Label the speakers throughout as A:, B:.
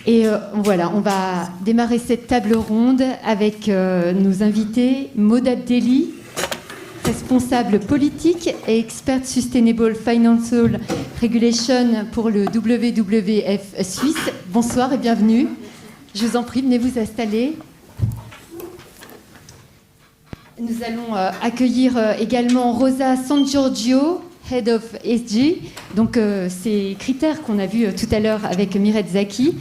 A: Et voilà, on va démarrer cette table ronde avec nos invités. Maud Abdelli, responsable politique et expert Sustainable Financial Regulation pour le WWF Suisse. Bonsoir et bienvenue. Je vous en prie, venez vous installer. Nous allons accueillir également Rosa Sangiorgio, Head of ESG. Donc, ces critères qu'on a vus tout à l'heure avec Miret Zaki.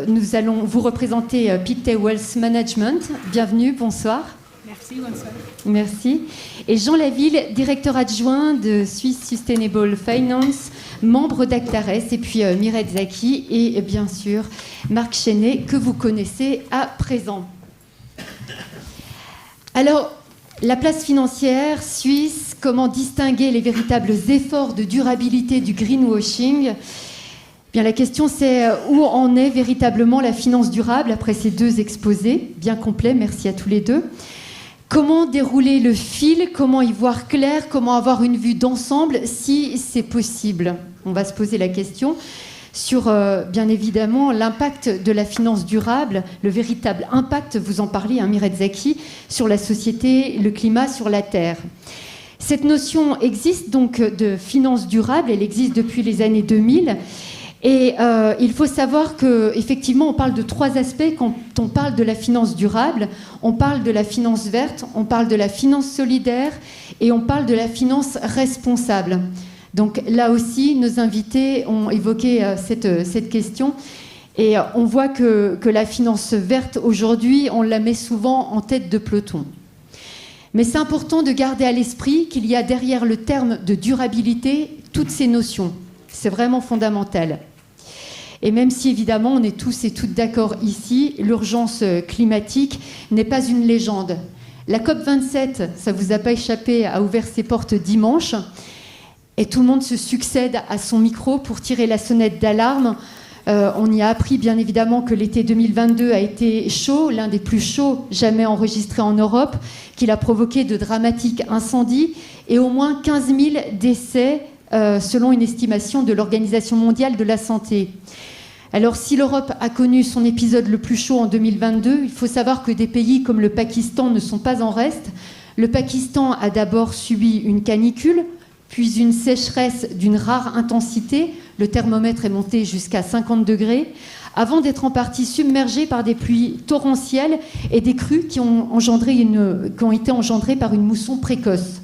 A: Nous allons vous représenter Pictet Wealth Management. Bienvenue, bonsoir.
B: Merci, bonsoir.
A: Merci. Et Jean Laville, directeur adjoint de Swiss Sustainable Finance, membre d'Actares, et puis Miret Zaki, et bien sûr Marc Chenet, que vous connaissez à présent. Alors, la place financière suisse, comment distinguer les véritables efforts de durabilité du greenwashing ? Bien, la question, c'est où en est véritablement la finance durable après ces deux exposés, bien complets, merci à tous les deux. Comment dérouler le fil, comment y voir clair, comment avoir une vue d'ensemble, si c'est possible ? On va se poser la question sur, bien évidemment, l'impact de la finance durable, le véritable impact, vous en parlez, Miret Zaki, sur la société, le climat, sur la Terre. Cette notion existe donc de finance durable, elle existe depuis les années 2000. Et il faut savoir qu'effectivement, on parle de trois aspects quand on parle de la finance durable. On parle de la finance verte, on parle de la finance solidaire et on parle de la finance responsable. Donc là aussi, nos invités ont évoqué cette question. Et on voit que la finance verte, aujourd'hui, on la met souvent en tête de peloton. Mais c'est important de garder à l'esprit qu'il y a derrière le terme de durabilité toutes ces notions. C'est vraiment fondamental. Et même si, évidemment, on est tous et toutes d'accord ici, l'urgence climatique n'est pas une légende. La COP27, ça ne vous a pas échappé, a ouvert ses portes dimanche. Et tout le monde se succède à son micro pour tirer la sonnette d'alarme. On y a appris, bien évidemment, que l'été 2022 a été chaud, l'un des plus chauds jamais enregistrés en Europe, qu'il a provoqué de dramatiques incendies et au moins 15 000 décès, selon une estimation de l'Organisation mondiale de la santé. Alors, si l'Europe a connu son épisode le plus chaud en 2022, il faut savoir que des pays comme le Pakistan ne sont pas en reste. Le Pakistan a d'abord subi une canicule, puis une sécheresse d'une rare intensité. Le thermomètre est monté jusqu'à 50 degrés, avant d'être en partie submergé par des pluies torrentielles et des crues qui ont été engendrées par une mousson précoce.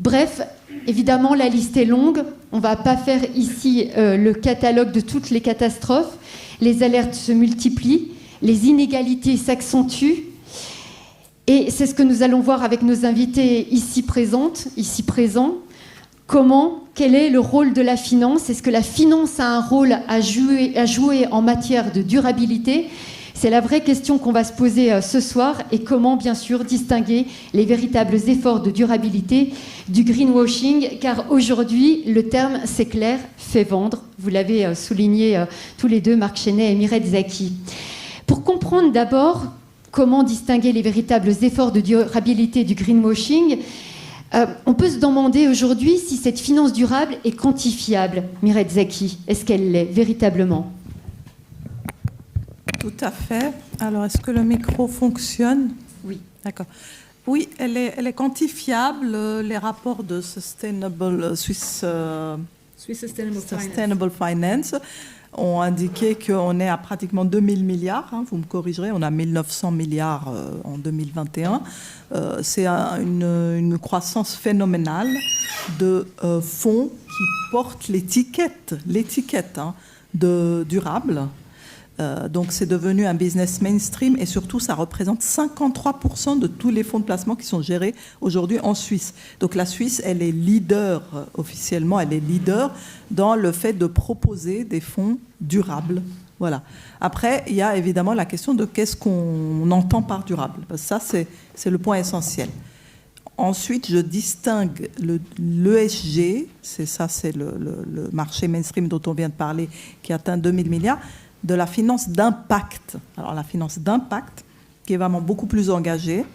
A: Bref, évidemment, la liste est longue. On ne va pas faire ici le catalogue de toutes les catastrophes. Les alertes se multiplient, les inégalités s'accentuent. Et c'est ce que nous allons voir avec nos invités ici présents. Quel est le rôle de la finance ? Est-ce que la finance a un rôle à jouer en matière de durabilité ? C'est la vraie question qu'on va se poser ce soir. Et comment, bien sûr, distinguer les véritables efforts de durabilité du greenwashing ? Car aujourd'hui, le terme, c'est clair, fait vendre. Vous l'avez souligné tous les deux, Marc Chenet et Miret Zaki. Pour comprendre d'abord comment distinguer les véritables efforts de durabilité du greenwashing, on peut se demander aujourd'hui si cette finance durable est quantifiable. Miret Zaki, est-ce qu'elle l'est véritablement ?
B: Tout à fait. Alors, est-ce que le micro fonctionne ?
A: Oui.
B: D'accord. Oui, elle est quantifiable. Les rapports de Swiss Sustainable Finance ont indiqué qu'on est à pratiquement 2000 milliards. Vous me corrigerez, on a 1900 milliards en 2021. C'est une croissance phénoménale de fonds qui portent l'étiquette de durable. Donc c'est devenu un business mainstream et surtout ça représente 53% de tous les fonds de placement qui sont gérés aujourd'hui en Suisse. Donc la Suisse, elle est leader, officiellement, elle est leader dans le fait de proposer des fonds durables. Voilà. Après, il y a évidemment la question de qu'est-ce qu'on entend par durable. Ça, c'est le point essentiel. Ensuite, je distingue l'ESG, c'est le marché mainstream dont on vient de parler, qui atteint 2000 milliards, de la finance d'impact. Alors la finance d'impact, qui est vraiment beaucoup plus engagée,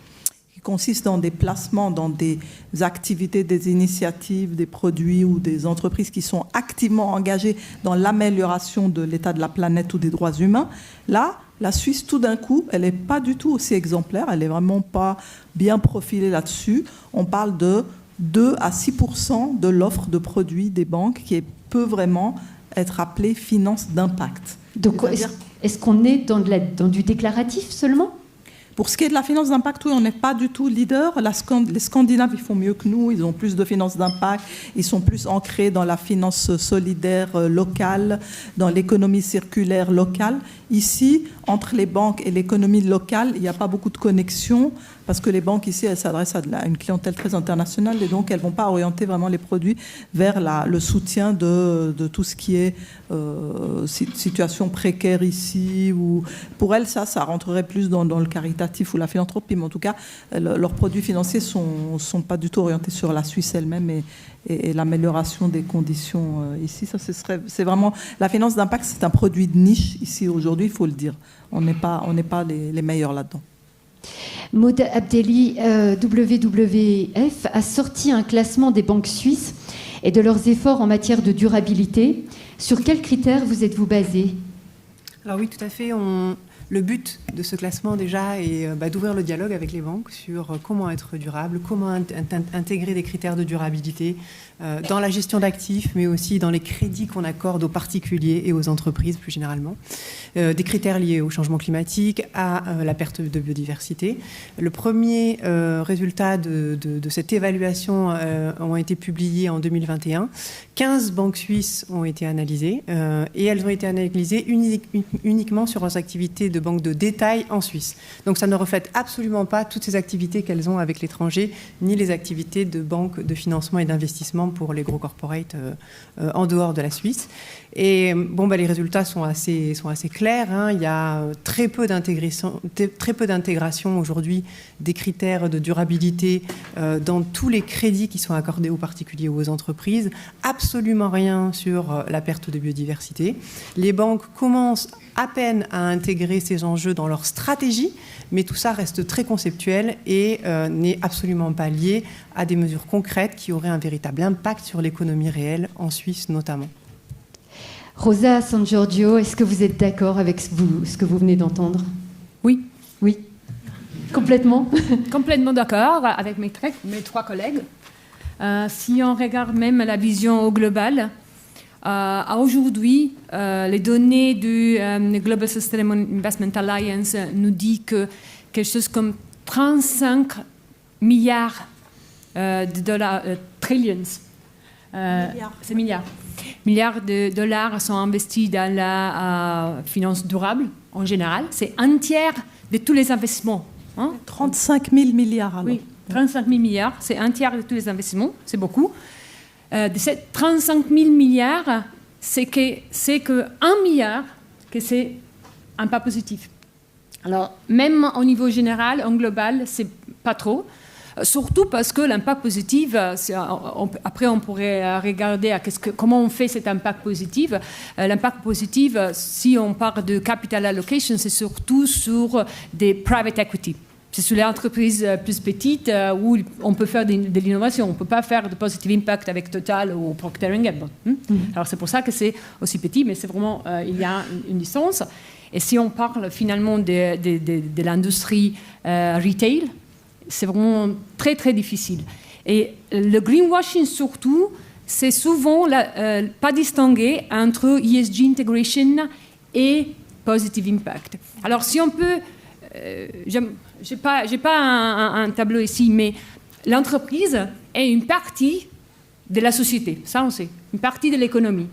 B: qui consiste dans des placements, dans des activités, des initiatives, des produits ou des entreprises qui sont activement engagées dans l'amélioration de l'état de la planète ou des droits humains, là, la Suisse, tout d'un coup, elle n'est pas du tout aussi exemplaire, elle n'est vraiment pas bien profilée là-dessus. On parle de 2 à 6% de l'offre de produits des banques qui peut vraiment être appelée finance d'impact.
A: Donc, est-ce qu'on est dans du déclaratif seulement ?
B: Pour ce qui est de la finance d'impact, oui, on n'est pas du tout leader. Les Scandinaves, ils font mieux que nous. Ils ont plus de finance d'impact. Ils sont plus ancrés dans la finance solidaire locale, dans l'économie circulaire locale. Ici, entre les banques et l'économie locale, il n'y a pas beaucoup de connexion parce que les banques ici, elles s'adressent à une clientèle très internationale et donc elles ne vont pas orienter vraiment les produits vers le soutien de tout ce qui est situation précaire ici. Ou pour elles, ça rentrerait plus dans le caritatif ou la philanthropie. Mais en tout cas, leurs produits financiers ne sont pas du tout orientés sur la Suisse elle-même et l'amélioration des conditions ici. Ça, c'est vraiment... La finance d'impact, c'est un produit de niche ici aujourd'hui, il faut le dire. On n'est pas les meilleurs là-dedans.
A: Maud Abdelli, WWF a sorti un classement des banques suisses et de leurs efforts en matière de durabilité. Sur quels critères vous êtes-vous basé ?
C: Alors oui, tout à fait. Le but de ce classement déjà est d'ouvrir le dialogue avec les banques sur comment être durable, comment intégrer des critères de durabilité dans la gestion d'actifs, mais aussi dans les crédits qu'on accorde aux particuliers et aux entreprises plus généralement. Des critères liés au changement climatique, à la perte de biodiversité. Le premier résultat de cette évaluation ont été publiés en 2021. 15 banques suisses ont été analysées et elles ont été analysées uniquement sur leurs activités de banque de détail en Suisse. Donc ça ne reflète absolument pas toutes ces activités qu'elles ont avec l'étranger, ni les activités de banque de financement et d'investissement pour les gros corporates en dehors de la Suisse. Et les résultats sont assez clairs. Hein. Il y a très peu d'intégration aujourd'hui des critères de durabilité dans tous les crédits qui sont accordés aux particuliers ou aux entreprises. Absolument rien sur la perte de biodiversité. Les banques commencent à peine à intégrer ces enjeux dans leur stratégie, mais tout ça reste très conceptuel et n'est absolument pas lié à des mesures concrètes qui auraient un véritable impact sur l'économie réelle, en Suisse notamment.
A: Rosa San Giorgio, est-ce que vous êtes d'accord avec ce que vous venez d'entendre ?
D: Oui.
A: Oui. Complètement ?
D: Complètement d'accord avec mes trois collègues. Si on regarde même la vision au global, à aujourd'hui, les données du Global Sustainable Investment Alliance nous disent que quelque chose comme 35 milliards de dollars, trillions, c'est milliards de dollars sont investis dans la finance durable en général. C'est un tiers de tous les investissements.
B: 35 000 milliards alors.
D: Oui, 35 000 milliards, c'est un tiers de tous les investissements, c'est beaucoup. De ces 35 000 milliards, c'est que 1 milliard que c'est un pas positif. Alors, même au niveau général, en global, c'est pas trop. Surtout parce que l'impact positif, après on pourrait regarder comment on fait cet impact positif. L'impact positif, si on parle de capital allocation, c'est surtout sur des private equity. C'est sur les entreprises plus petites où on peut faire de l'innovation. On ne peut pas faire de positive impact avec Total ou Procter & Gamble. Alors c'est pour ça que c'est aussi petit, mais c'est vraiment, il y a une distance. Et si on parle finalement de l'industrie retail, c'est vraiment très, très difficile. Et le greenwashing, surtout, c'est souvent pas distingué entre ESG integration et positive impact. Alors, si on peut... je n'ai pas un tableau ici, mais l'entreprise est une partie de la société. Ça, on sait. Une partie de l'économie.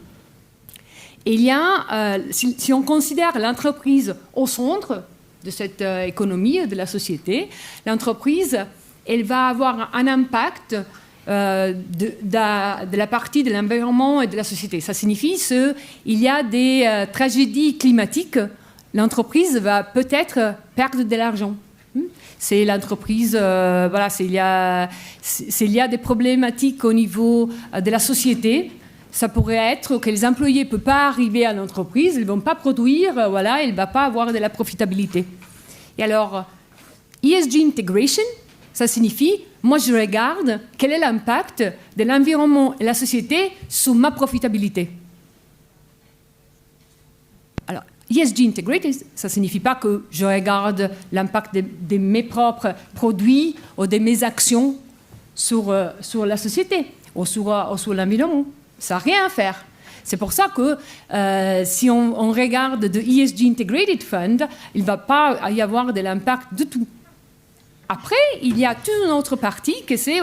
D: Et il y a... si on considère l'entreprise au centre de cette économie, de la société, l'entreprise, elle va avoir un impact de la partie de l'environnement et de la société. Ça signifie qu'il y a des tragédies climatiques, l'entreprise va peut-être perdre de l'argent. C'est l'entreprise, il y a des problématiques au niveau de la société. Ça pourrait être que les employés ne peuvent pas arriver à l'entreprise, ils ne vont pas produire, ils ne vont pas avoir de la profitabilité. Et alors, ESG integration, Ça signifie, moi je regarde quel est l'impact de l'environnement et de la société sur ma profitabilité. Alors, ESG Integrated, ça ne signifie pas que je regarde l'impact de mes propres produits ou de mes actions sur la société ou sur l'environnement. Ça n'a rien à faire. C'est pour ça que si on regarde de ESG Integrated Fund, il ne va pas y avoir de l'impact du tout. Après, il y a toute une autre partie que c'est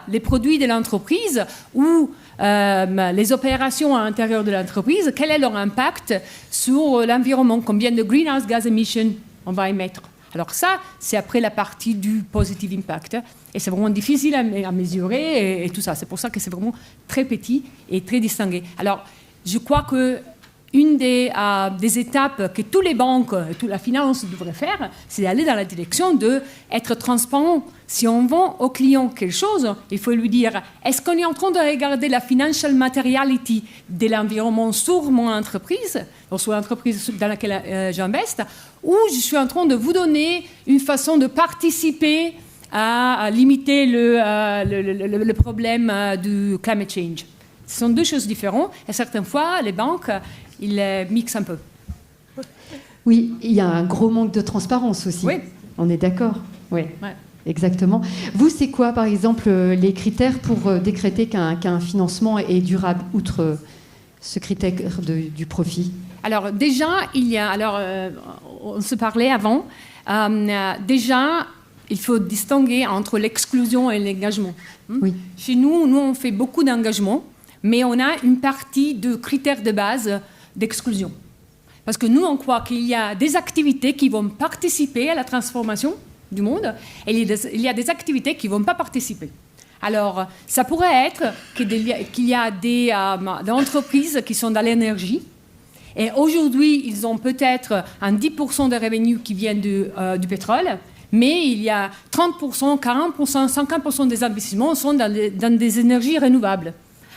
D: les produits de l'entreprise ou les opérations à l'intérieur de l'entreprise, quel est leur impact sur l'environnement, combien de greenhouse gas emissions on va émettre. Alors ça, c'est après la partie du positive impact. Et c'est vraiment difficile à mesurer et tout ça. C'est pour ça que c'est vraiment très petit et très distingué. Alors, je crois qu'une des étapes que toutes les banques, toute la finance devraient faire, c'est d'aller dans la direction d'être transparent. Si on vend au client quelque chose, il faut lui dire, est-ce qu'on est en train de regarder la financial materiality de l'environnement sur mon entreprise, ou sur l'entreprise dans laquelle j'investe, ou je suis en train de vous donner une façon de participer à limiter le problème du climate change. Ce sont deux choses différentes et certaines fois, les banques, ils les mixent un peu.
A: Oui, il y a un gros manque de transparence aussi.
D: Oui.
A: On est d'accord. Oui,
D: ouais.
A: Exactement. Vous, c'est quoi, par exemple, les critères pour décréter qu'un financement est durable, outre ce critère du profit?
D: Alors déjà, on se parlait avant, déjà, il faut distinguer entre l'exclusion et l'engagement.
A: Oui.
D: Chez nous, on fait beaucoup d'engagement, mais on a une partie de critères de base d'exclusion. Parce que nous, on croit qu'il y a des activités qui vont participer à la transformation du monde, et il y a des activités qui ne vont pas participer. Alors, ça pourrait être qu'il y a des entreprises qui sont dans l'énergie, et aujourd'hui, ils ont peut-être un 10% de revenus qui viennent du pétrole, mais il y a 30%, 40%, 50% des investissements sont dans des énergies renouvelables.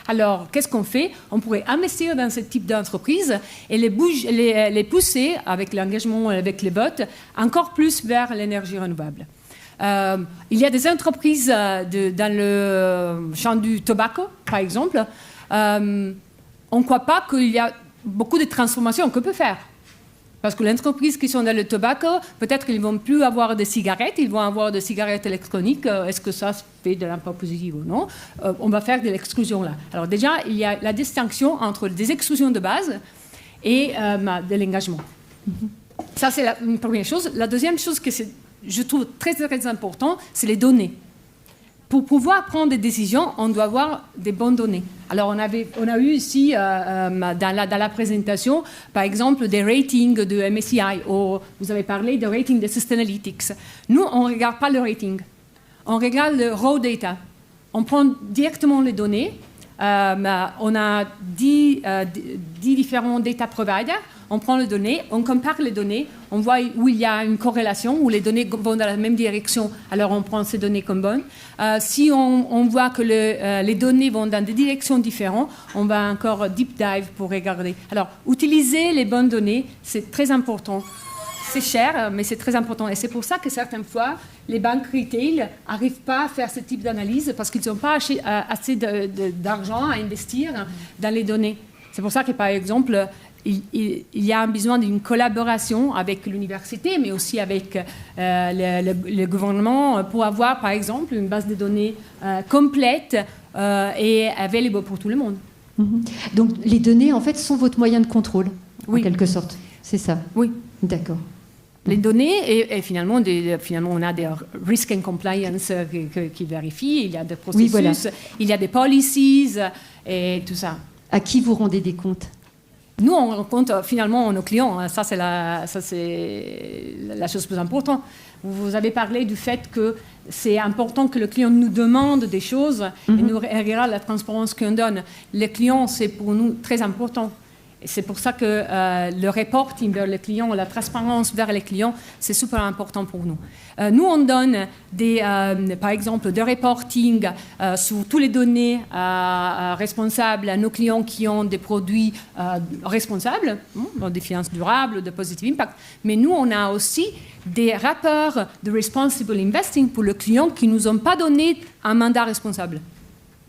D: Alors, qu'est-ce qu'on fait? On pourrait investir dans ce type d'entreprise et les pousser, avec l'engagement, avec les votes, encore plus vers l'énergie renouvelable. Il y a des entreprises dans le champ du tobacco, par exemple. On ne croit pas qu'il y a beaucoup de transformations qu'on peut faire. Parce que les entreprises qui sont dans le tobacco, peut-être qu'ils ne vont plus avoir de cigarettes, ils vont avoir des cigarettes électroniques. Est-ce que ça fait de l'impact positif ou non? On va faire de l'exclusion là. Alors déjà, il y a la distinction entre des exclusions de base et de l'engagement. Ça, c'est une première chose. La deuxième chose que je trouve très, très important, c'est les données. Pour pouvoir prendre des décisions, on doit avoir des bonnes données. Alors, on a eu ici, dans la présentation, par exemple, des ratings de MSCI, ou vous avez parlé de ratings de Sustainalytics. Nous, on ne regarde pas le rating. On regarde le raw data. On prend directement les données. On a 10 différents data providers. On prend les données, on compare les données, on voit où il y a une corrélation, où les données vont dans la même direction, alors on prend ces données comme bonnes. Si on voit que les données vont dans des directions différentes, on va encore deep dive pour regarder. Alors, utiliser les bonnes données, c'est très important. C'est cher, mais c'est très important. Et c'est pour ça que certaines fois, les banques retail n'arrivent pas à faire ce type d'analyse parce qu'ils n'ont pas assez d'argent à investir dans les données. C'est pour ça que, par exemple, il y a besoin d'une collaboration avec l'université, mais aussi avec le gouvernement pour avoir, par exemple, une base de données complète et available pour tout le monde.
A: Donc, les données, en fait, sont votre moyen de contrôle,
D: oui.
A: En quelque sorte. C'est ça?
D: Oui.
A: D'accord.
D: Les données, et finalement, on a des risk and compliance qui vérifient, il y a des processus, oui, voilà. Il y a des policies et tout ça.
A: À qui vous rendez des comptes?
D: Nous, on rend compte finalement nos clients. Ça, c'est la chose plus importante. Vous avez parlé du fait que c'est important que le client nous demande des choses et nous regarde la transparence qu'on donne. Les clients, c'est pour nous très important. Et c'est pour ça que le reporting vers les clients, la transparence vers les clients, c'est super important pour nous. Nous, on donne par exemple des reporting sur toutes les données responsables à nos clients qui ont des produits responsables, des finances durables, de positive impact. Mais nous, on a aussi des rapports de responsible investing pour le client qui ne nous ont pas donné un mandat responsable.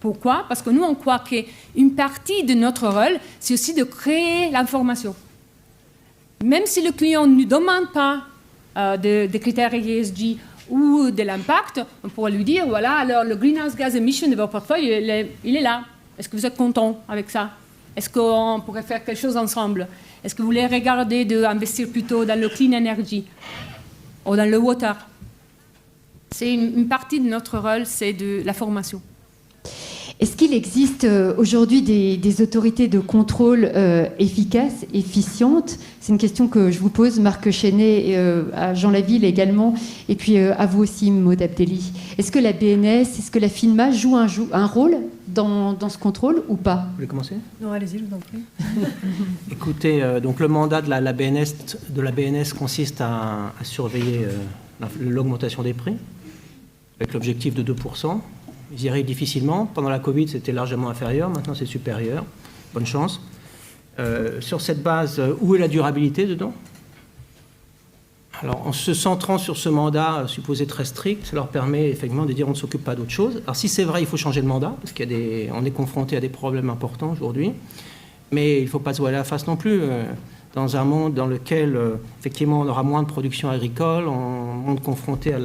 D: Pourquoi? Parce que nous, on croit qu'une partie de notre rôle, c'est aussi de créer l'information. Même si le client ne nous demande pas des critères ESG ou de l'impact, on pourrait lui dire, voilà, alors le greenhouse gas emission de votre portefeuille, il est là. Est-ce que vous êtes content avec ça? Est-ce qu'on pourrait faire quelque chose ensemble? Est-ce que vous voulez regarder d'investir plutôt dans le clean energy ou dans le water? C'est une partie de notre rôle, c'est de la formation.
A: Est-ce qu'il existe aujourd'hui des autorités de contrôle efficaces, efficientes? C'est une question que je vous pose, Marc Chenet, à Jean Laville également, et puis à vous aussi, Maud Abdelli. Est-ce que la BNS, est-ce que la FINMA joue un rôle dans ce contrôle ou pas?
E: Vous voulez commencer?
C: Non, allez-y, je vous en prie.
E: Écoutez, donc le mandat de la BNS consiste à surveiller l'augmentation des prix, avec l'objectif de 2%. Ils y arrivent difficilement. Pendant la Covid, c'était largement inférieur. Maintenant, c'est supérieur. Bonne chance. Sur cette base, où est la durabilité dedans? Alors, en se centrant sur ce mandat supposé très strict, ça leur permet effectivement de dire on ne s'occupe pas d'autre chose. Alors, si c'est vrai, il faut changer de mandat, parce qu'on est confronté à des problèmes importants aujourd'hui. Mais il ne faut pas se voiler la face non plus. Dans un monde dans lequel, effectivement, on aura moins de production agricole, on est confronté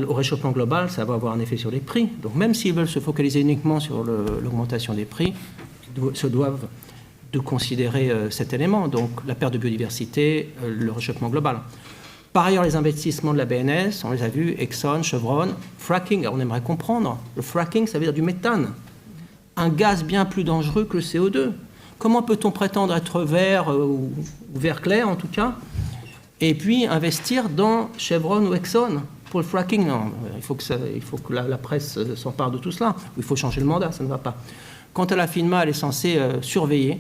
E: au réchauffement global, ça va avoir un effet sur les prix. Donc même s'ils veulent se focaliser uniquement sur l'augmentation des prix, ils se doivent de considérer cet élément, donc la perte de biodiversité, le réchauffement global. Par ailleurs, les investissements de la BNS, on les a vus, Exxon, Chevron, fracking, on aimerait comprendre. Le fracking, ça veut dire du méthane, un gaz bien plus dangereux que le CO2. Comment peut-on prétendre être vert, ou vert clair en tout cas, et puis investir dans Chevron ou Exxon? Pour le fracking, non. Il faut que la presse s'empare de tout cela. Il faut changer le mandat, ça ne va pas. Quant à la FINMA, elle est censée surveiller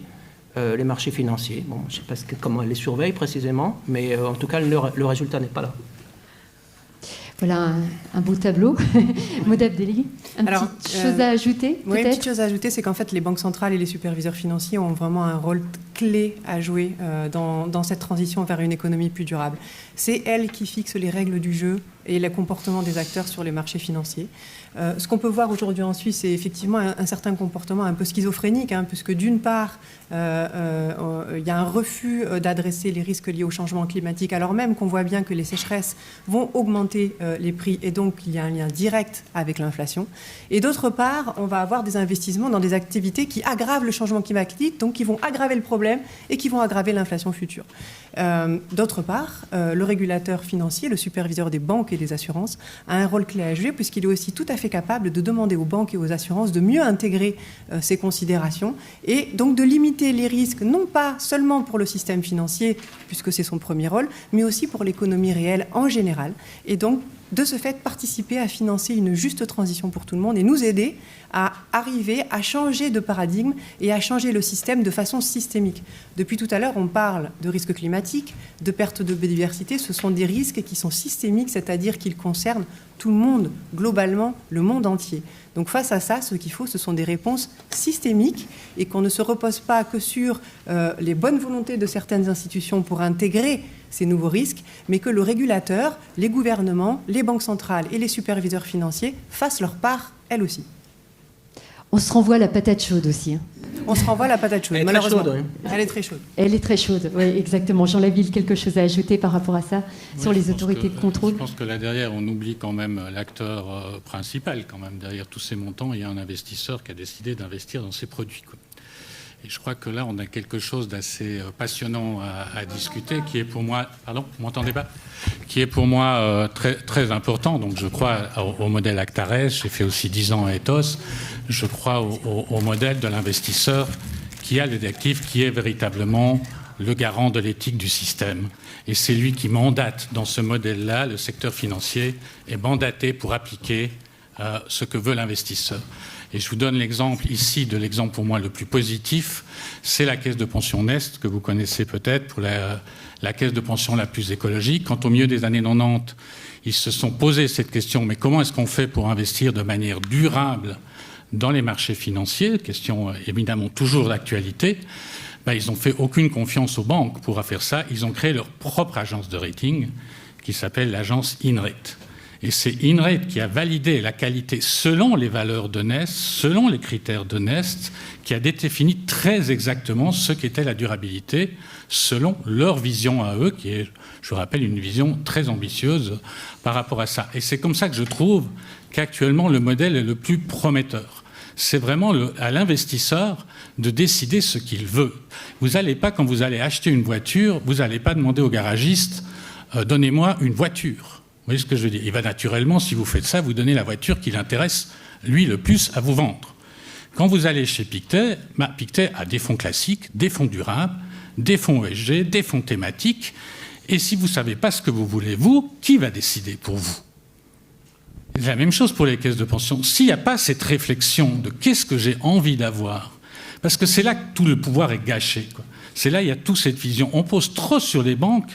E: les marchés financiers. Bon, je ne sais pas comment elle les surveille précisément, mais en tout cas, le résultat n'est pas là.
A: Voilà un beau tableau. Maud Abdelli, petite chose à ajouter?
C: Oui, une petite chose à ajouter, c'est qu'en fait, les banques centrales et les superviseurs financiers ont vraiment un rôle clé à jouer dans cette transition vers une économie plus durable. C'est elles qui fixent les règles du jeu et le comportement des acteurs sur les marchés financiers. Ce qu'on peut voir aujourd'hui en Suisse, c'est effectivement un certain comportement un peu schizophrénique, puisque d'une part, il y a un refus d'adresser les risques liés au changement climatique, alors même qu'on voit bien que les sécheresses vont augmenter les prix, et donc il y a un lien direct avec l'inflation. Et d'autre part, on va avoir des investissements dans des activités qui aggravent le changement climatique, donc qui vont aggraver le problème et qui vont aggraver l'inflation future. D'autre part, le régulateur financier, le superviseur des banques et des assurances, a un rôle clé à jouer, puisqu'il est aussi tout à fait capable de demander aux banques et aux assurances de mieux intégrer ces considérations et donc de limiter les risques, non pas seulement pour le système financier, puisque c'est son premier rôle, mais aussi pour l'économie réelle en général. Et donc, de ce fait, participer à financer une juste transition pour tout le monde et nous aider à arriver à changer de paradigme et à changer le système de façon systémique. Depuis tout à l'heure, on parle de risques climatiques, de perte de biodiversité. Ce sont des risques qui sont systémiques, c'est-à-dire qu'ils concernent tout le monde, globalement, le monde entier. Donc face à ça, ce qu'il faut, ce sont des réponses systémiques et qu'on ne se repose pas que sur les bonnes volontés de certaines institutions pour intégrer ces nouveaux risques, mais que le régulateur, les gouvernements, les banques centrales et les superviseurs financiers fassent leur part, elles aussi.
A: On se renvoie la patate chaude aussi.
C: On se renvoie la patate chaude, malheureusement. Elle est très chaude.
A: Elle est très chaude, oui, exactement. Jean Laville, quelque chose à ajouter par rapport à ça, sur les autorités de contrôle?
F: Je pense que là derrière, on oublie quand même l'acteur principal. Quand même, derrière tous ces montants, il y a un investisseur qui a décidé d'investir dans ces produits, quoi. Et je crois que là, on a quelque chose d'assez passionnant à discuter, qui est pour moi... Pardon, vous m'entendez pas? Qui est pour moi très, très important. Donc je crois au modèle Actares, j'ai fait aussi 10 ans à Ethos. Je crois au modèle de l'investisseur qui a les actifs, qui est véritablement le garant de l'éthique du système. Et c'est lui qui mandate dans ce modèle-là, le secteur financier est mandaté pour appliquer ce que veut l'investisseur. Et je vous donne l'exemple ici de l'exemple pour moi le plus positif, c'est la caisse de pension Nest, que vous connaissez peut-être, pour la caisse de pension la plus écologique. Quand au milieu des années 90, ils se sont posé cette question, mais comment est-ce qu'on fait pour investir de manière durable dans les marchés financiers, question évidemment toujours d'actualité, ils n'ont fait aucune confiance aux banques pour faire ça. Ils ont créé leur propre agence de rating qui s'appelle l'agence Inrate. Et c'est Inrate qui a validé la qualité selon les valeurs de Nest, selon les critères de Nest, qui a défini très exactement ce qu'était la durabilité, selon leur vision à eux, qui est, je vous rappelle, une vision très ambitieuse par rapport à ça. Et c'est comme ça que je trouve qu'actuellement le modèle est le plus prometteur. C'est vraiment à l'investisseur de décider ce qu'il veut. Vous n'allez pas, quand vous allez acheter une voiture, vous n'allez pas demander au garagiste « donnez-moi une voiture ». Vous voyez ce que je veux dire? Il va naturellement, si vous faites ça, vous donner la voiture qui l'intéresse, lui, le plus à vous vendre. Quand vous allez chez Pictet, Pictet a des fonds classiques, des fonds durables, des fonds ESG, des fonds thématiques. Et si vous ne savez pas ce que vous voulez, vous, qui va décider pour vous? C'est la même chose pour les caisses de pension. S'il n'y a pas cette réflexion de qu'est-ce que j'ai envie d'avoir, parce que c'est là que tout le pouvoir est gâché, quoi. C'est là, il y a toute cette vision. On pose trop sur les banques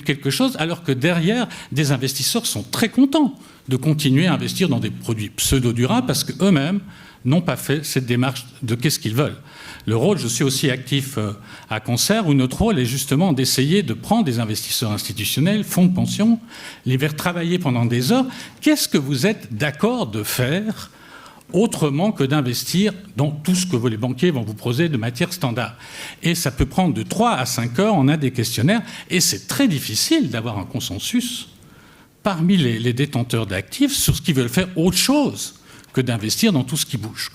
F: quelque chose, alors que derrière, des investisseurs sont très contents de continuer à investir dans des produits pseudo-durables parce qu'eux-mêmes n'ont pas fait cette démarche de qu'est-ce qu'ils veulent. Le rôle, je suis aussi actif à Concert, où notre rôle est justement d'essayer de prendre des investisseurs institutionnels, fonds de pension, les faire travailler pendant des heures. Qu'est-ce que vous êtes d'accord de faire autrement que d'investir dans tout ce que les banquiers vont vous proposer de matière standard? Et ça peut prendre de 3 à 5 heures, on a des questionnaires, et c'est très difficile d'avoir un consensus parmi les détenteurs d'actifs sur ce qu'ils veulent faire autre chose que d'investir dans tout ce qui bouge.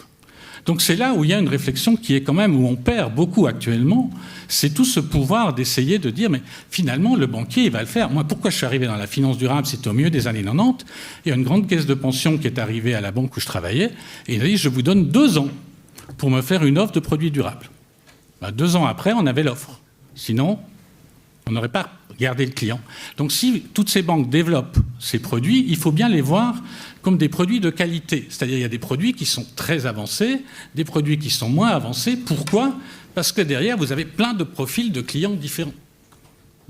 F: Donc c'est là où il y a une réflexion qui est quand même, où on perd beaucoup actuellement, c'est tout ce pouvoir d'essayer de dire, mais finalement, le banquier, il va le faire. Moi, pourquoi je suis arrivé dans la finance durable? C'était au milieu des années 90. Il y a une grande caisse de pension qui est arrivée à la banque où je travaillais, et il a dit, je vous donne 2 ans pour me faire une offre de produits durables. 2 ans après, on avait l'offre. Sinon, on n'aurait pas gardé le client. Donc si toutes ces banques développent ces produits, il faut bien les voir comme des produits de qualité. C'est-à-dire il y a des produits qui sont très avancés, des produits qui sont moins avancés. Pourquoi? Parce que derrière, vous avez plein de profils de clients différents.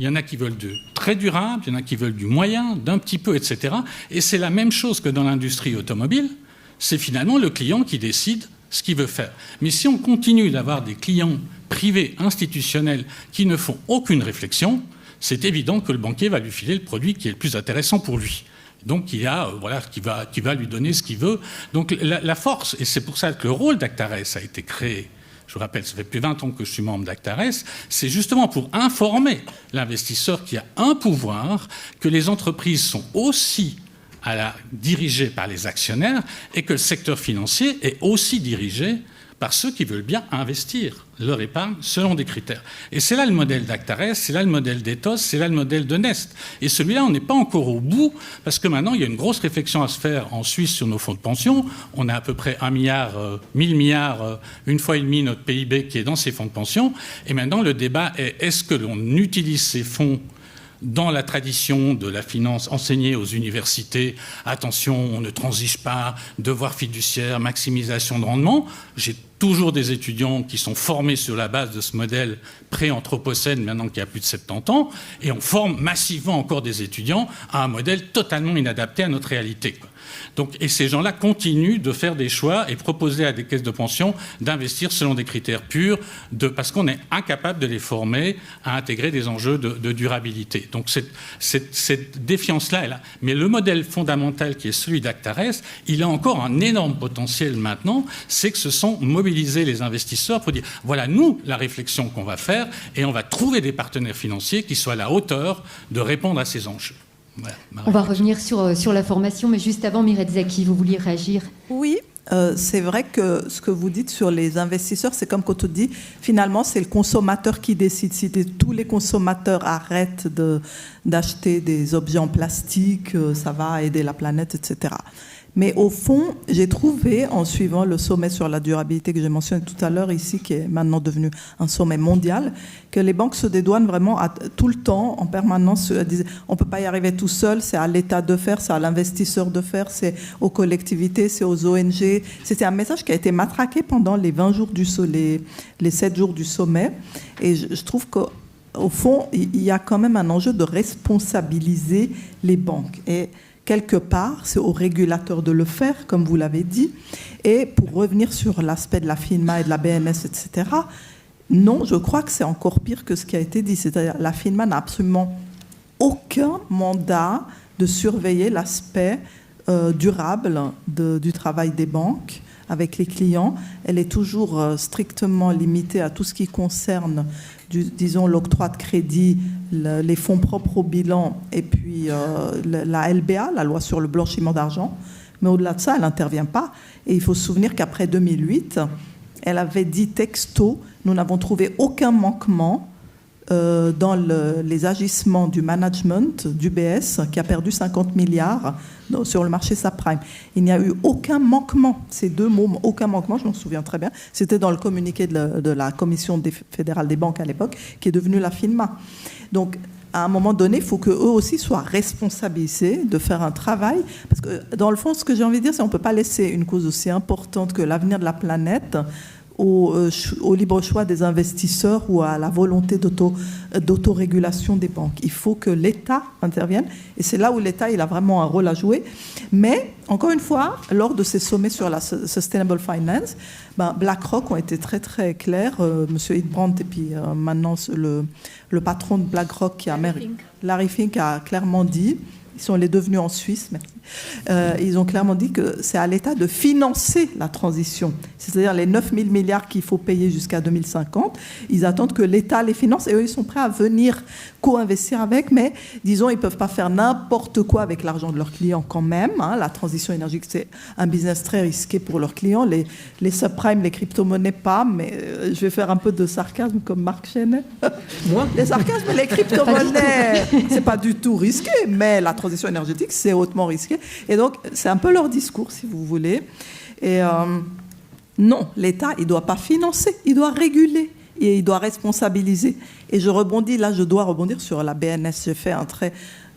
F: Il y en a qui veulent du très durable, il y en a qui veulent du moyen, d'un petit peu, etc. Et c'est la même chose que dans l'industrie automobile. C'est finalement le client qui décide ce qu'il veut faire. Mais si on continue d'avoir des clients privés, institutionnels, qui ne font aucune réflexion, c'est évident que le banquier va lui filer le produit qui est le plus intéressant pour lui. Donc il y a, qui va lui donner ce qu'il veut. Donc la force, et c'est pour ça que le rôle d'Actares a été créé, je vous rappelle, ça fait plus de 20 ans que je suis membre d'Actares, c'est justement pour informer l'investisseur qui a un pouvoir, que les entreprises sont aussi dirigées par les actionnaires et que le secteur financier est aussi dirigé par ceux qui veulent bien investir leur épargne selon des critères. Et c'est là le modèle d'Actares, c'est là le modèle d'Ethos, c'est là le modèle de Nest. Et celui-là, on n'est pas encore au bout, parce que maintenant, il y a une grosse réflexion à se faire en Suisse sur nos fonds de pension. On a à peu près 1 milliard, 1000 milliards, une fois et demi notre PIB qui est dans ces fonds de pension. Et maintenant, le débat est, est-ce que l'on utilise ces fonds dans la tradition de la finance enseignée aux universités, attention, on ne transige pas, devoir fiduciaire, maximisation de rendement. J'ai toujours des étudiants qui sont formés sur la base de ce modèle pré-anthropocène, maintenant qu'il y a plus de 70 ans, et on forme massivement encore des étudiants à un modèle totalement inadapté à notre réalité. Donc, et ces gens-là continuent de faire des choix et proposer à des caisses de pension d'investir selon des critères purs, parce qu'on est incapable de les former à intégrer des enjeux de durabilité. Donc cette défiance-là est là. Mais le modèle fondamental qui est celui d'Actares, il a encore un énorme potentiel maintenant, c'est que ce sont mobiliser les investisseurs pour dire, voilà, nous, la réflexion qu'on va faire, et on va trouver des partenaires financiers qui soient à la hauteur de répondre à ces enjeux. Voilà,
A: on va revenir sur la formation, mais juste avant, Mireille Zaki, vous vouliez réagir? Oui,
B: c'est vrai que ce que vous dites sur les investisseurs, c'est comme quand on dit, finalement, c'est le consommateur qui décide. Si tous les consommateurs arrêtent d'acheter des objets en plastique, ça va aider la planète, etc. Mais au fond, j'ai trouvé, en suivant le sommet sur la durabilité que j'ai mentionné tout à l'heure ici, qui est maintenant devenu un sommet mondial, que les banques se dédouanent vraiment tout le temps, en permanence. On ne peut pas y arriver tout seul, c'est à l'État de faire, c'est à l'investisseur de faire, c'est aux collectivités, c'est aux ONG. C'était un message qui a été matraqué pendant les 20 jours les 7 jours du sommet. Et je trouve qu'au fond, il y a quand même un enjeu de responsabiliser les banques. Et quelque part, c'est aux régulateurs de le faire, comme vous l'avez dit. Et pour revenir sur l'aspect de la FINMA et de la BNS, etc., non, je crois que c'est encore pire que ce qui a été dit. C'est-à-dire la FINMA n'a absolument aucun mandat de surveiller l'aspect durable du travail des banques avec les clients. Elle est toujours strictement limitée à tout ce qui concerne, disons, l'octroi de crédit, les fonds propres au bilan et puis la LBA, la loi sur le blanchiment d'argent. Mais au-delà de ça, elle n'intervient pas. Et il faut se souvenir qu'après 2008, elle avait dit texto, nous n'avons trouvé aucun manquement dans les agissements du management d'UBS, qui a perdu 50 milliards sur le marché subprime. Il n'y a eu aucun manquement. Ces deux mots, aucun manquement, je m'en souviens très bien. C'était dans le communiqué de la Commission fédérale des banques à l'époque, qui est devenue la FINMA. Donc, à un moment donné, il faut qu'eux aussi soient responsabilisés de faire un travail. Parce que, dans le fond, ce que j'ai envie de dire, c'est qu'on ne peut pas laisser une cause aussi importante que l'avenir de la planète au libre choix des investisseurs ou à la volonté d'autorégulation des banques. Il faut que l'État intervienne, et c'est là où l'État il a vraiment un rôle à jouer. Mais, encore une fois, lors de ces sommets sur la Sustainable Finance, BlackRock ont été très très clairs, M. Hildebrandt et puis maintenant le patron de BlackRock, Larry Fink a clairement dit, ils sont les devenus en Suisse, merci. Ils ont clairement dit que c'est à l'État de financer la transition. C'est-à-dire les 9 000 milliards qu'il faut payer jusqu'à 2050, ils attendent que l'État les finance et eux, ils sont prêts à venir co-investir avec, mais disons, ils ne peuvent pas faire n'importe quoi avec l'argent de leurs clients quand même. Hein. La transition énergétique, c'est un business très risqué pour leurs clients. Les subprimes, les crypto-monnaies, pas, mais je vais faire un peu de sarcasme comme Marc Chenet.
E: Moi ?
B: Les sarcasmes, les crypto-monnaies, c'est pas du tout risqué, mais la transition énergétique, c'est hautement risqué. Et donc, c'est un peu leur discours, si vous voulez. Et non, l'État, il ne doit pas financer, il doit réguler et il doit responsabiliser. Et je dois rebondir sur la BNS. J'ai fait un très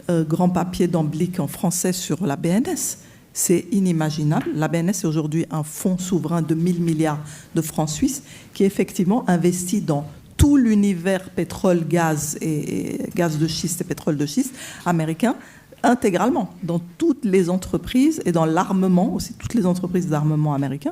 B: grand papier d'Amblic en français sur la BNS. C'est inimaginable. La BNS est aujourd'hui un fonds souverain de 1 000 milliards de francs suisses qui effectivement investit dans tout l'univers pétrole, gaz et gaz de schiste et pétrole de schiste américain, intégralement, dans toutes les entreprises et dans l'armement, aussi toutes les entreprises d'armement américain.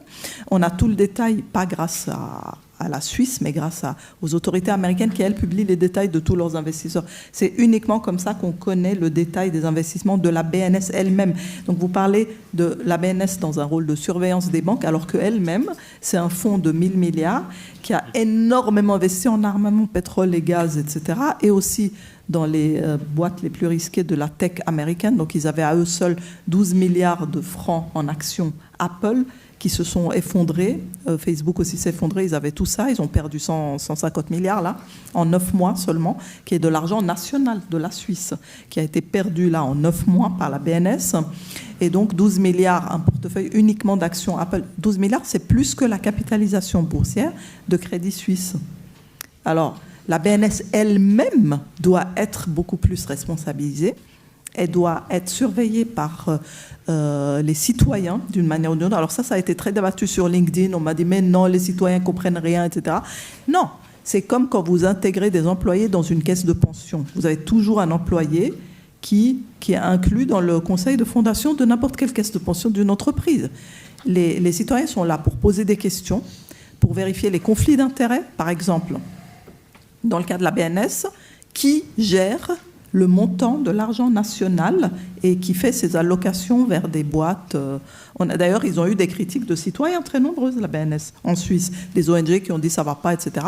B: On a tout le détail, pas grâce à la Suisse, mais grâce aux autorités américaines qui, elles, publient les détails de tous leurs investisseurs. C'est uniquement comme ça qu'on connaît le détail des investissements de la BNS elle-même. Donc vous parlez de la BNS dans un rôle de surveillance des banques, alors qu'elle-même, c'est un fonds de 1 000 milliards qui a énormément investi en armement, pétrole et gaz, etc., et aussi dans les boîtes les plus risquées de la tech américaine. Donc ils avaient à eux seuls 12 milliards de francs en actions Apple qui se sont effondrés. Facebook aussi s'est effondré. Ils avaient tout ça. Ils ont perdu 150 milliards là, en 9 mois seulement, qui est de l'argent national de la Suisse, qui a été perdu là en 9 mois par la BNS. Et donc 12 milliards, un portefeuille uniquement d'actions Apple. 12 milliards, c'est plus que la capitalisation boursière de Crédit Suisse. Alors, la BNS elle-même doit être beaucoup plus responsabilisée. Elle doit être surveillée par les citoyens d'une manière ou d'une autre. Alors ça a été très débattu sur LinkedIn. On m'a dit, mais non, les citoyens ne comprennent rien, etc. Non, c'est comme quand vous intégrez des employés dans une caisse de pension. Vous avez toujours un employé qui est inclus dans le conseil de fondation de n'importe quelle caisse de pension d'une entreprise. Les citoyens sont là pour poser des questions, pour vérifier les conflits d'intérêts, par exemple. Dans le cas de la BNS, qui gère le montant de l'argent national et qui fait ses allocations vers des boîtes. D'ailleurs, ils ont eu des critiques de citoyens très nombreuses, la BNS, en Suisse. Des ONG qui ont dit ça ne va pas, etc.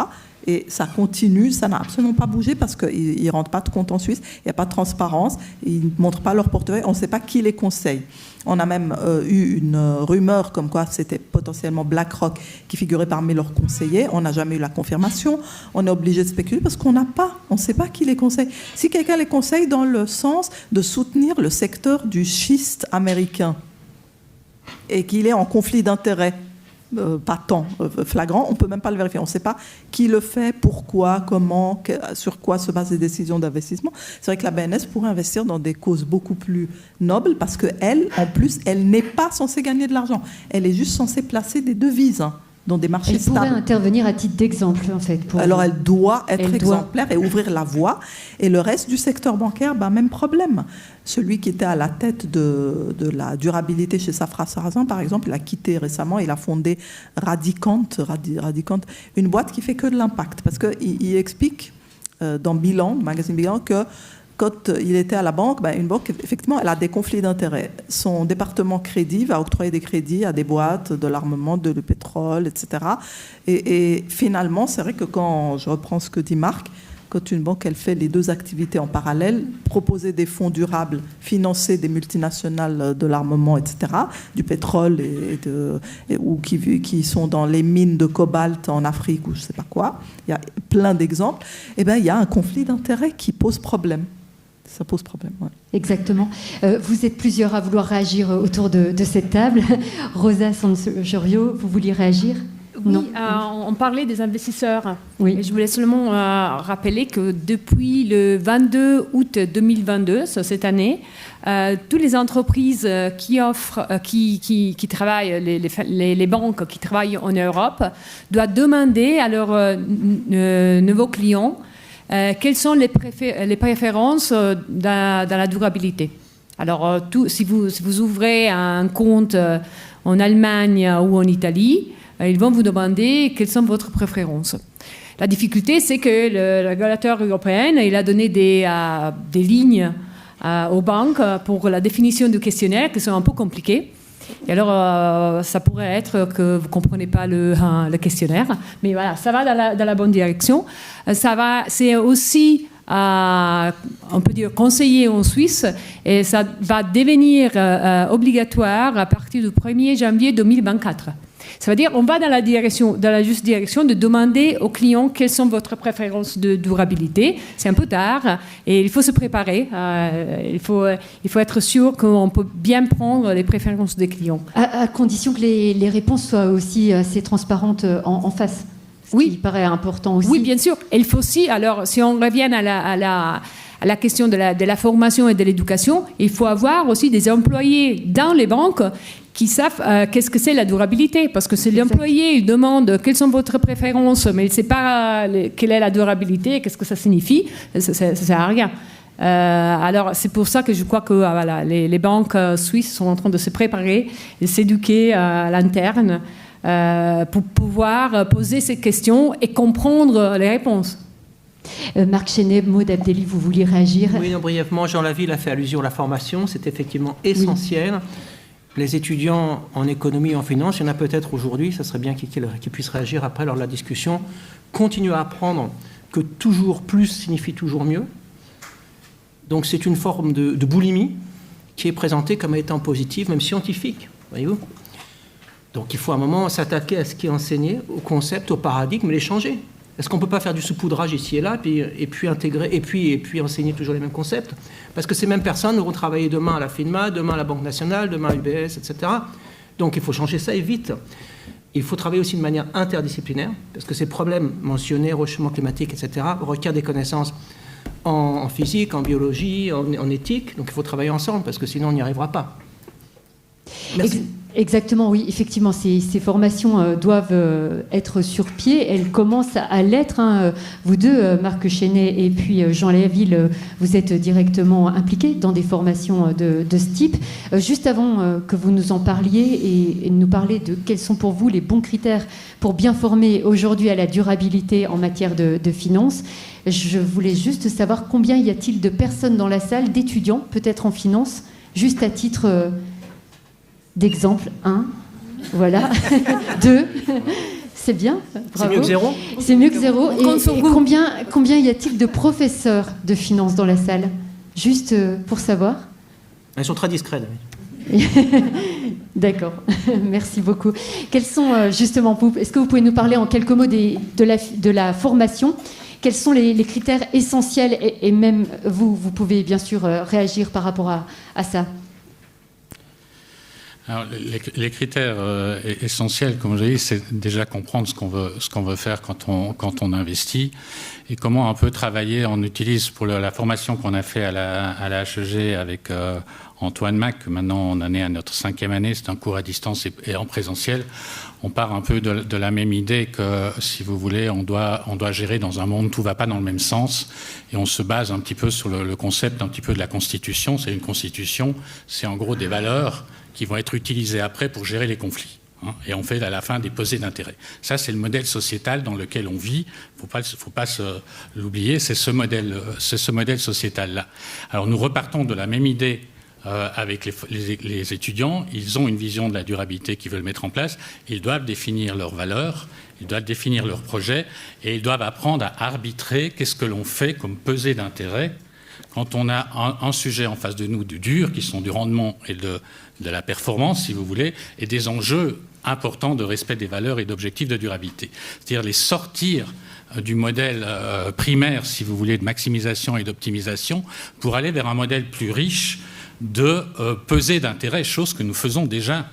B: Et ça continue, ça n'a absolument pas bougé parce qu'ils ne rendent pas de compte en Suisse, il n'y a pas de transparence, ils ne montrent pas leur portefeuille, on ne sait pas qui les conseille. On a même eu une rumeur comme quoi c'était potentiellement BlackRock qui figurait parmi leurs conseillers. On n'a jamais eu la confirmation. On est obligé de spéculer parce qu'on ne sait pas qui les conseille. Si quelqu'un les conseille dans le sens de soutenir le secteur du schiste américain, et qu'il est en conflit d'intérêts patent, flagrant, on ne peut même pas le vérifier. On ne sait pas qui le fait, pourquoi, comment, sur quoi se basent les décisions d'investissement. C'est vrai que la BNS pourrait investir dans des causes beaucoup plus nobles parce qu'elle, en plus, elle n'est pas censée gagner de l'argent. Elle est juste censée placer des devises dans des marchés stables.
A: Elle pourrait intervenir à titre d'exemple, en fait.
B: Alors, elle doit être exemplaire et ouvrir la voie. Et le reste du secteur bancaire, même problème. Celui qui était à la tête de la durabilité chez Safra Sarrazin, par exemple, il a quitté récemment, il a fondé Radicant, une boîte qui fait que de l'impact. Parce qu'il explique dans Bilan, le magazine Bilan, que quand il était à la banque, une banque, effectivement, elle a des conflits d'intérêts. Son département crédit va octroyer des crédits à des boîtes, de l'armement, du pétrole, etc. Et finalement, c'est vrai que quand je reprends ce que dit Marc, quand une banque, elle fait les deux activités en parallèle, proposer des fonds durables, financer des multinationales de l'armement, etc., du pétrole ou qui sont dans les mines de cobalt en Afrique ou je ne sais pas quoi, il y a plein d'exemples, il y a un conflit d'intérêts qui pose problème. Ça pose problème. Ouais.
A: Exactement. Vous êtes plusieurs à vouloir réagir autour de cette table. Rosa Sansorio, vous vouliez réagir ?
D: Oui,
A: non.
D: On parlait des investisseurs.
A: Oui.
D: Et je voulais seulement rappeler que depuis le 22 août 2022, cette année, toutes les entreprises qui offrent, qui travaillent, les banques qui travaillent en Europe, doivent demander à leurs nouveaux clients quelles sont les préférences dans la durabilité. Alors, si vous ouvrez un compte en Allemagne ou en Italie, ils vont vous demander quelles sont votre préférences. La difficulté, c'est que le régulateur européen, il a donné des lignes aux banques pour la définition du questionnaire qui sont un peu compliquées. Et alors, ça pourrait être que vous ne comprenez pas le questionnaire. Mais voilà, ça va dans la bonne direction. C'est aussi, on peut dire, conseillé en Suisse. Et ça va devenir obligatoire à partir du 1er janvier 2024. Ça veut dire qu'on va dans la juste direction de demander aux clients quelles sont votre préférences de durabilité. C'est un peu tard et il faut se préparer. Il faut être sûr qu'on peut bien prendre les préférences des clients.
A: À condition que les réponses soient aussi assez transparentes en face. Ce qui paraît important aussi.
D: Oui, bien sûr. Il faut aussi, alors si on revient à la question de la formation et de l'éducation, il faut avoir aussi des employés dans les banques qui savent qu'est-ce que c'est la durabilité. Parce que c'est l'employé, il demande quelles sont votre préférences, mais il ne sait pas quelle est la durabilité, qu'est-ce que ça signifie, ça ne sert à rien. Alors c'est pour ça que je crois que les banques suisses sont en train de se préparer et s'éduquer à l'interne pour pouvoir poser ces questions et comprendre les réponses.
A: Marc Chenet, Maud Abdelli, vous vouliez réagir ?
E: Oui, non, brièvement, Jean Laville a fait allusion à la formation, c'est effectivement essentiel. Oui. Les étudiants en économie et en finance, il y en a peut-être aujourd'hui, ça serait bien qu'ils puissent réagir après lors de la discussion, continuent à apprendre que toujours plus signifie toujours mieux. Donc c'est une forme de boulimie qui est présentée comme étant positive, même scientifique, voyez-vous. Donc il faut à un moment s'attaquer à ce qui est enseigné, au concept, au paradigme, et les changer. Est-ce qu'on ne peut pas faire du saupoudrage ici et là, et puis intégrer, et puis enseigner toujours les mêmes concepts ? Parce que ces mêmes personnes vont travailler demain à la FINMA, demain à la Banque nationale, demain à l'UBS, etc. Donc il faut changer ça et vite. Il faut travailler aussi de manière interdisciplinaire, parce que ces problèmes mentionnés, réchauffement climatique, etc., requièrent des connaissances en physique, en biologie, en éthique. Donc il faut travailler ensemble, parce que sinon on n'y arrivera pas. Merci.
A: Exactement, oui. Effectivement, ces formations doivent être sur pied. Elles commencent à l'être. Vous deux, Marc Chenet et puis Jean Laville, vous êtes directement impliqués dans des formations de ce type. Juste avant que vous nous en parliez et nous parler de quels sont pour vous les bons critères pour bien former aujourd'hui à la durabilité en matière de finance, je voulais juste savoir combien y a-t-il de personnes dans la salle, d'étudiants, peut-être en finance, juste à titre... d'exemple, 1, voilà, 2, c'est bien, bravo.
E: C'est mieux que 0 ?
A: C'est mieux que 0. Et combien y a-t-il de professeurs de finance dans la salle ? Juste pour savoir.
E: Ils sont très discrets.
A: D'accord, merci beaucoup. Quels sont justement, est-ce que vous pouvez nous parler en quelques mots de la formation ? Quels sont les critères essentiels et même vous pouvez bien sûr réagir par rapport à ça ?
F: Alors, les critères essentiels, comme je l'ai dit, c'est déjà comprendre ce qu'on veut faire quand on investit et comment on peut travailler. On utilise pour la formation qu'on a fait à la HEG avec Antoine Mac, maintenant on en est à notre 5e année, c'est un cours à distance et en présentiel. On part un peu de la même idée que, si vous voulez, on doit gérer dans un monde, tout ne va pas dans le même sens, et on se base un petit peu sur le concept un petit peu de la Constitution. C'est une Constitution, c'est en gros des valeurs qui vont être utilisées après pour gérer les conflits. Et on fait à la fin des pesées d'intérêts. Ça, c'est le modèle sociétal dans lequel on vit. Il ne faut pas l'oublier, c'est ce modèle sociétal-là. Alors nous repartons de la même idée avec les étudiants. Ils ont une vision de la durabilité qu'ils veulent mettre en place. Ils doivent définir leurs valeurs, ils doivent définir leurs projets et ils doivent apprendre à arbitrer qu'est-ce que l'on fait comme pesée d'intérêts quand on a un sujet en face de nous du dur, qui sont du rendement et de la performance, si vous voulez, et des enjeux importants de respect des valeurs et d'objectifs de durabilité. C'est-à-dire les sortir du modèle primaire, si vous voulez, de maximisation et d'optimisation, pour aller vers un modèle plus riche de pesée d'intérêts, chose que nous faisons déjà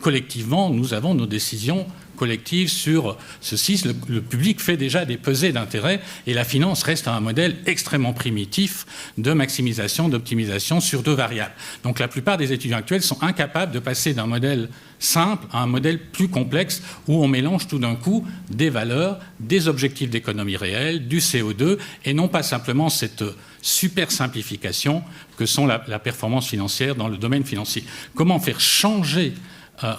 F: collectivement. Nous avons nos décisions collectives sur ceci. Le public fait déjà des pesées d'intérêts et la finance reste un modèle extrêmement primitif de maximisation, d'optimisation sur 2 variables. Donc la plupart des étudiants actuels sont incapables de passer d'un modèle simple à un modèle plus complexe où on mélange tout d'un coup des valeurs, des objectifs d'économie réelle, du CO2 et non pas simplement cette super simplification que sont la performance financière dans le domaine financier. Comment faire changer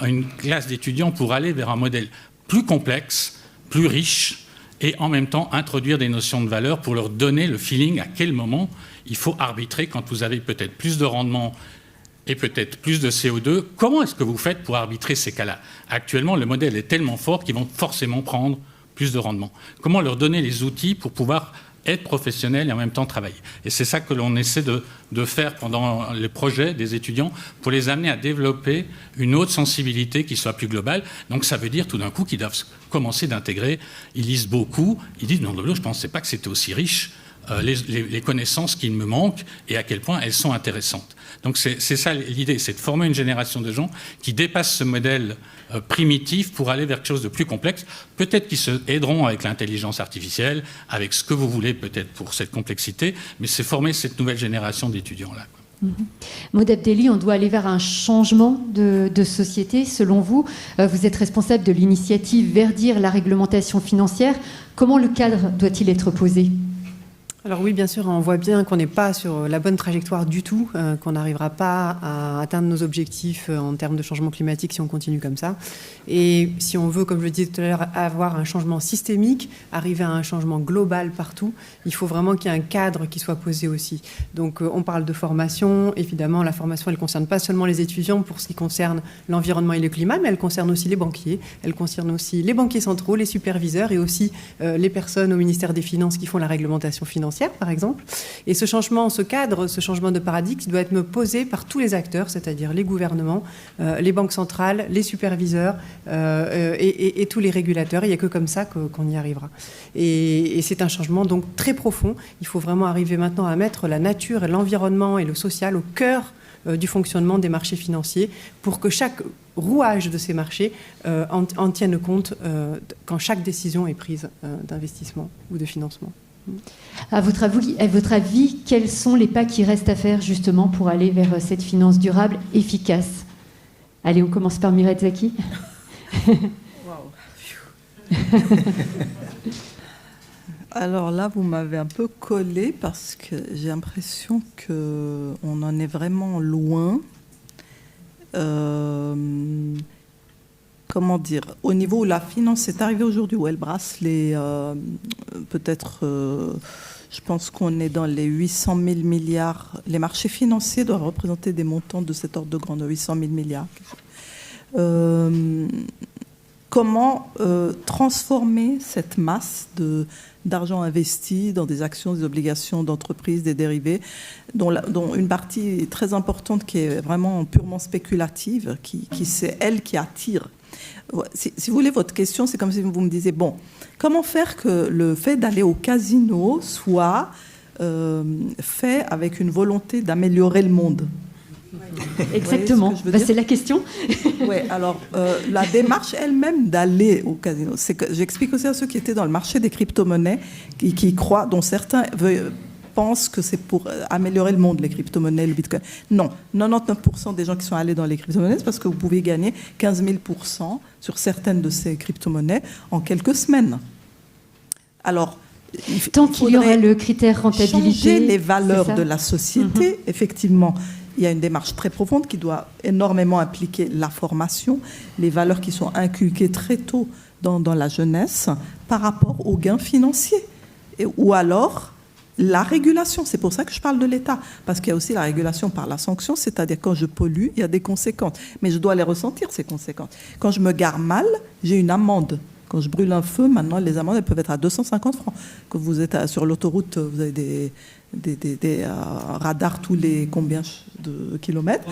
F: une classe d'étudiants pour aller vers un modèle plus complexe, plus riche, et en même temps introduire des notions de valeur pour leur donner le feeling à quel moment il faut arbitrer quand vous avez peut-être plus de rendement et peut-être plus de CO2. Comment est-ce que vous faites pour arbitrer ces cas-là? Actuellement, le modèle est tellement fort qu'ils vont forcément prendre plus de rendement. Comment leur donner les outils pour pouvoir être professionnel et en même temps travailler? Et c'est ça que l'on essaie de faire pendant les projets des étudiants pour les amener à développer une autre sensibilité qui soit plus globale. Donc ça veut dire tout d'un coup qu'ils doivent commencer d'intégrer. Ils lisent beaucoup. Ils disent non, je ne pensais pas que c'était aussi riche. Les connaissances qui me manquent et à quel point elles sont intéressantes. Donc c'est ça l'idée, c'est de former une génération de gens qui dépassent ce modèle primitif pour aller vers quelque chose de plus complexe. Peut-être qu'ils se aideront avec l'intelligence artificielle, avec ce que vous voulez peut-être pour cette complexité, mais c'est former cette nouvelle génération d'étudiants-là.
A: Maud Abdelli, on doit aller vers un changement de société. Selon vous, vous êtes responsable de l'initiative Verdir la réglementation financière. Comment le cadre doit-il être posé ?
C: Alors oui, bien sûr, on voit bien qu'on n'est pas sur la bonne trajectoire du tout, qu'on n'arrivera pas à atteindre nos objectifs en termes de changement climatique si on continue comme ça. Et si on veut, comme je le disais tout à l'heure, avoir un changement systémique, arriver à un changement global partout, il faut vraiment qu'il y ait un cadre qui soit posé aussi. Donc on parle de formation. Évidemment, la formation, elle ne concerne pas seulement les étudiants pour ce qui concerne l'environnement et le climat, mais elle concerne aussi les banquiers, elle concerne aussi les banquiers centraux, les superviseurs et aussi les personnes au ministère des Finances qui font la réglementation financière, par exemple. Et ce changement, ce cadre, ce changement de paradigme doit être posé par tous les acteurs, c'est-à-dire les gouvernements, les banques centrales, les superviseurs et tous les régulateurs. Il n'y a que comme ça qu'on y arrivera. Et c'est un changement donc très profond. Il faut vraiment arriver maintenant à mettre la nature et l'environnement et le social au cœur du fonctionnement des marchés financiers pour que chaque rouage de ces marchés en tienne compte quand chaque décision est prise d'investissement ou de financement.
A: À votre avis, quels sont les pas qui restent à faire justement pour aller vers cette finance durable efficace? Allez, on commence par Mireille Zaki.
B: Alors là, vous m'avez un peu collé parce que j'ai l'impression qu'on en est vraiment loin. Comment dire, au niveau où la finance est arrivée aujourd'hui, où elle brasse peut-être, je pense qu'on est dans les 800 000 milliards. Les marchés financiers doivent représenter des montants de cet ordre de grandeur, 800 000 milliards. Comment transformer cette masse d'argent investi dans des actions, des obligations d'entreprise, des dérivés, dont une partie très importante qui est vraiment purement spéculative, qui c'est elle qui attire. Si vous voulez, votre question, c'est comme si vous me disiez, bon, comment faire que le fait d'aller au casino soit fait avec une volonté d'améliorer le monde ?
A: Exactement. C'est la question.
B: Oui, alors la démarche elle-même d'aller au casino, c'est que j'explique aussi à ceux qui étaient dans le marché des crypto-monnaies, qui croient, dont certains pensent que c'est pour améliorer le monde, les crypto-monnaies, le bitcoin. Non, 99% des gens qui sont allés dans les crypto-monnaies, c'est parce que vous pouvez gagner 15 000% sur certaines de ces crypto-monnaies en quelques semaines. Alors,
A: tant qu'il y aura le critère rentabilité,
B: changer les valeurs de la société, effectivement, il y a une démarche très profonde qui doit énormément impliquer la formation, les valeurs qui sont inculquées très tôt dans la jeunesse par rapport aux gains financiers. Ou alors, la régulation, c'est pour ça que je parle de l'État, parce qu'il y a aussi la régulation par la sanction, c'est-à-dire quand je pollue, il y a des conséquences, mais je dois les ressentir, ces conséquences. Quand je me gare mal, j'ai une amende. Quand je brûle un feu, maintenant, les amendes elles peuvent être à 250 francs. Quand vous êtes sur l'autoroute, vous avez des radars tous les combien de kilomètres.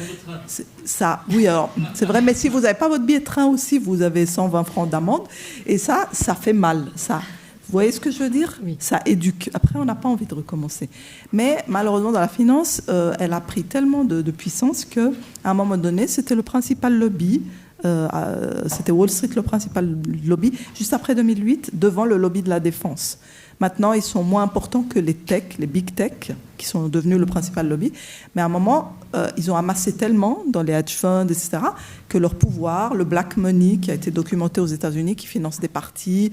B: Ça, oui, alors, c'est vrai, mais si vous n'avez pas votre billet de train aussi, vous avez 120 francs d'amende. Et ça fait mal. Ça. Vous voyez ce que je veux dire ? Oui. Ça éduque. Après, on n'a pas envie de recommencer. Mais malheureusement, dans la finance, elle a pris tellement de puissance qu'à un moment donné, c'était le principal lobby. C'était Wall Street le principal lobby, juste après 2008, devant le lobby de la défense. Maintenant, ils sont moins importants que les tech, les big tech, qui sont devenus le principal lobby. Mais à un moment, ils ont amassé tellement dans les hedge funds, etc., que leur pouvoir, le black money qui a été documenté aux États-Unis, qui finance des partis,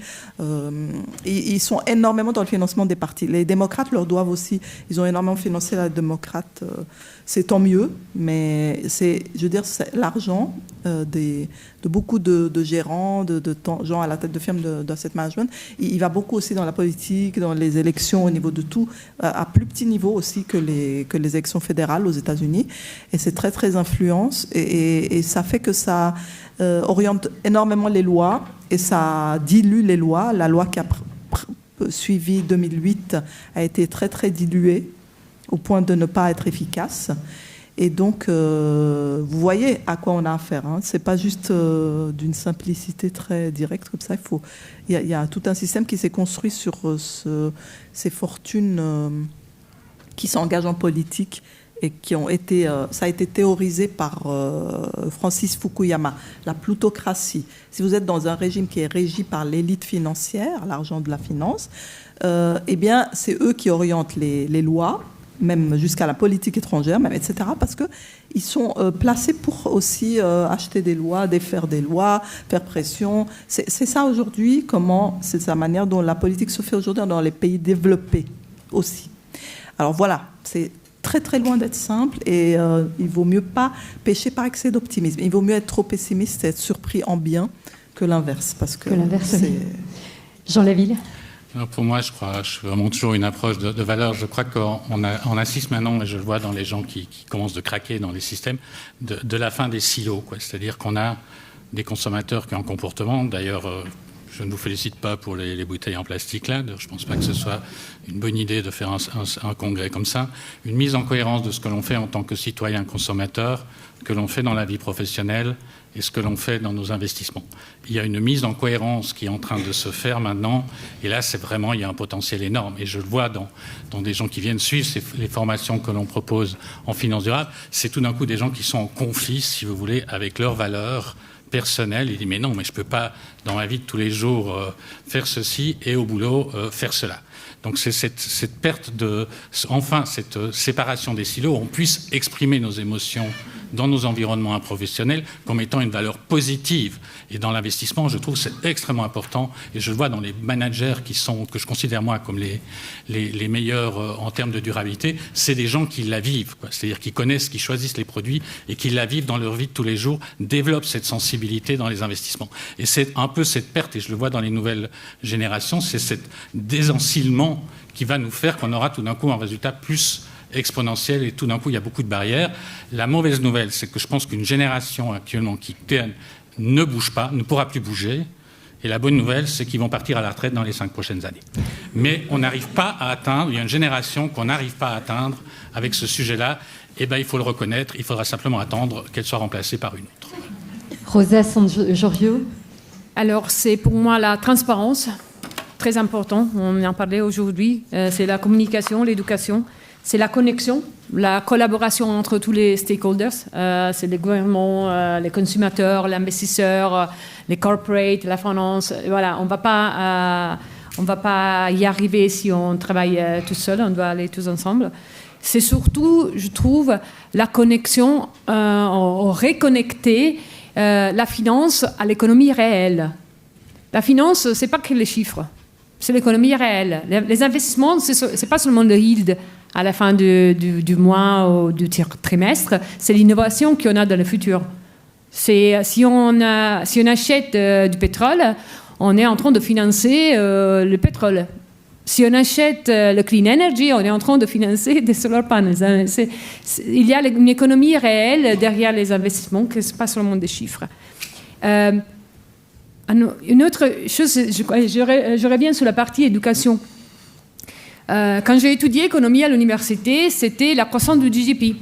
B: ils sont énormément dans le financement des partis. Les démocrates leur doivent aussi. Ils ont énormément financé la démocrate. C'est tant mieux, mais c'est l'argent de beaucoup de gérants, de gens à la tête de firmes d'asset management. Il va beaucoup aussi dans la politique, dans les élections, au niveau de tout, à plus petit niveau aussi que les élections fédérales aux États-Unis. Et c'est très, très influent. Et ça fait que ça oriente énormément les lois et ça dilue les lois. La loi qui a suivi 2008 a été très, très diluée au point de ne pas être efficace. Et donc, vous voyez à quoi on a affaire. Hein. Ce n'est pas juste d'une simplicité très directe comme ça. Il y a tout un système qui s'est construit sur ces fortunes qui s'engagent en politique et qui ont été... ça a été théorisé par Francis Fukuyama, la plutocratie. Si vous êtes dans un régime qui est régi par l'élite financière, l'argent de la finance, eh bien, c'est eux qui orientent les lois, même jusqu'à la politique étrangère, même, etc., parce qu'ils sont placés pour aussi acheter des lois, défaire des lois, faire pression. C'est ça aujourd'hui, c'est sa manière dont la politique se fait aujourd'hui dans les pays développés aussi. Alors voilà, c'est très très loin d'être simple et il vaut mieux pas pécher par excès d'optimisme. Il vaut mieux être trop pessimiste et être surpris en bien que l'inverse. Parce que
A: l'inverse, oui. Jean Laville.
F: Alors pour moi, je suis vraiment toujours une approche de valeur. Je crois qu'on assiste maintenant, et je le vois dans les gens qui commencent de craquer dans les systèmes, de la fin des silos, quoi. C'est-à-dire qu'on a des consommateurs qui ont un comportement, d'ailleurs, je ne vous félicite pas pour les bouteilles en plastique là, je ne pense pas que ce soit une bonne idée de faire un congrès comme ça, une mise en cohérence de ce que l'on fait en tant que citoyen consommateur, que l'on fait dans la vie professionnelle et ce que l'on fait dans nos investissements. Il y a une mise en cohérence qui est en train de se faire maintenant, et là, il y a un potentiel énorme. Et je le vois dans des gens qui viennent suivre les formations que l'on propose en finance durable, c'est tout d'un coup des gens qui sont en conflit, si vous voulez, avec leurs valeurs personnelles. Ils disent, mais non, mais je ne peux pas, dans ma vie de tous les jours, faire ceci et au boulot, faire cela. Donc c'est cette perte cette séparation des silos, on puisse exprimer nos émotions dans nos environnements professionnels comme étant une valeur positive. Et dans l'investissement, je trouve que c'est extrêmement important. Et je le vois dans les managers que je considère moi comme les meilleurs en termes de durabilité, c'est des gens qui la vivent, quoi. C'est-à-dire qui connaissent, qui choisissent les produits et qui la vivent dans leur vie de tous les jours, développent cette sensibilité dans les investissements. Et c'est un peu cette perte, et je le vois dans les nouvelles générations, c'est cet désensilement qui va nous faire qu'on aura tout d'un coup un résultat plus exponentiel et tout d'un coup il y a beaucoup de barrières. La mauvaise nouvelle, c'est que je pense qu'une génération actuellement qui ne bouge pas, ne pourra plus bouger. Et la bonne nouvelle, c'est qu'ils vont partir à la retraite dans les 5 prochaines années. Mais on n'arrive pas à atteindre, il y a une génération qu'on n'arrive pas à atteindre avec ce sujet-là. Eh bien, il faut le reconnaître, il faudra simplement attendre qu'elle soit remplacée par une autre.
A: Rosa Sangiorgio.
D: Alors, c'est pour moi la transparence, très important, on en parlait aujourd'hui, c'est la communication, l'éducation. c'est la connexion, la collaboration entre tous les stakeholders. C'est les gouvernements, les consommateurs, les investisseurs, les corporates, la finance. Voilà, on ne va pas y arriver si on travaille tout seul, on doit aller tous ensemble. C'est surtout, je trouve, la connexion, reconnecter la finance à l'économie réelle. La finance, ce n'est pas que les chiffres, c'est l'économie réelle. Les investissements, ce n'est pas seulement le yield à la fin du mois ou du trimestre, c'est l'innovation qu'on a dans le futur. Si on achète du pétrole, on est en train de financer le pétrole. Si on achète le clean energy, on est en train de financer des solar panels. Il y a une économie réelle derrière les investissements, que ce n'est pas seulement des chiffres. Une autre chose, je reviens sur la partie éducation. Quand j'ai étudié économie à l'université, c'était la croissance du GDP.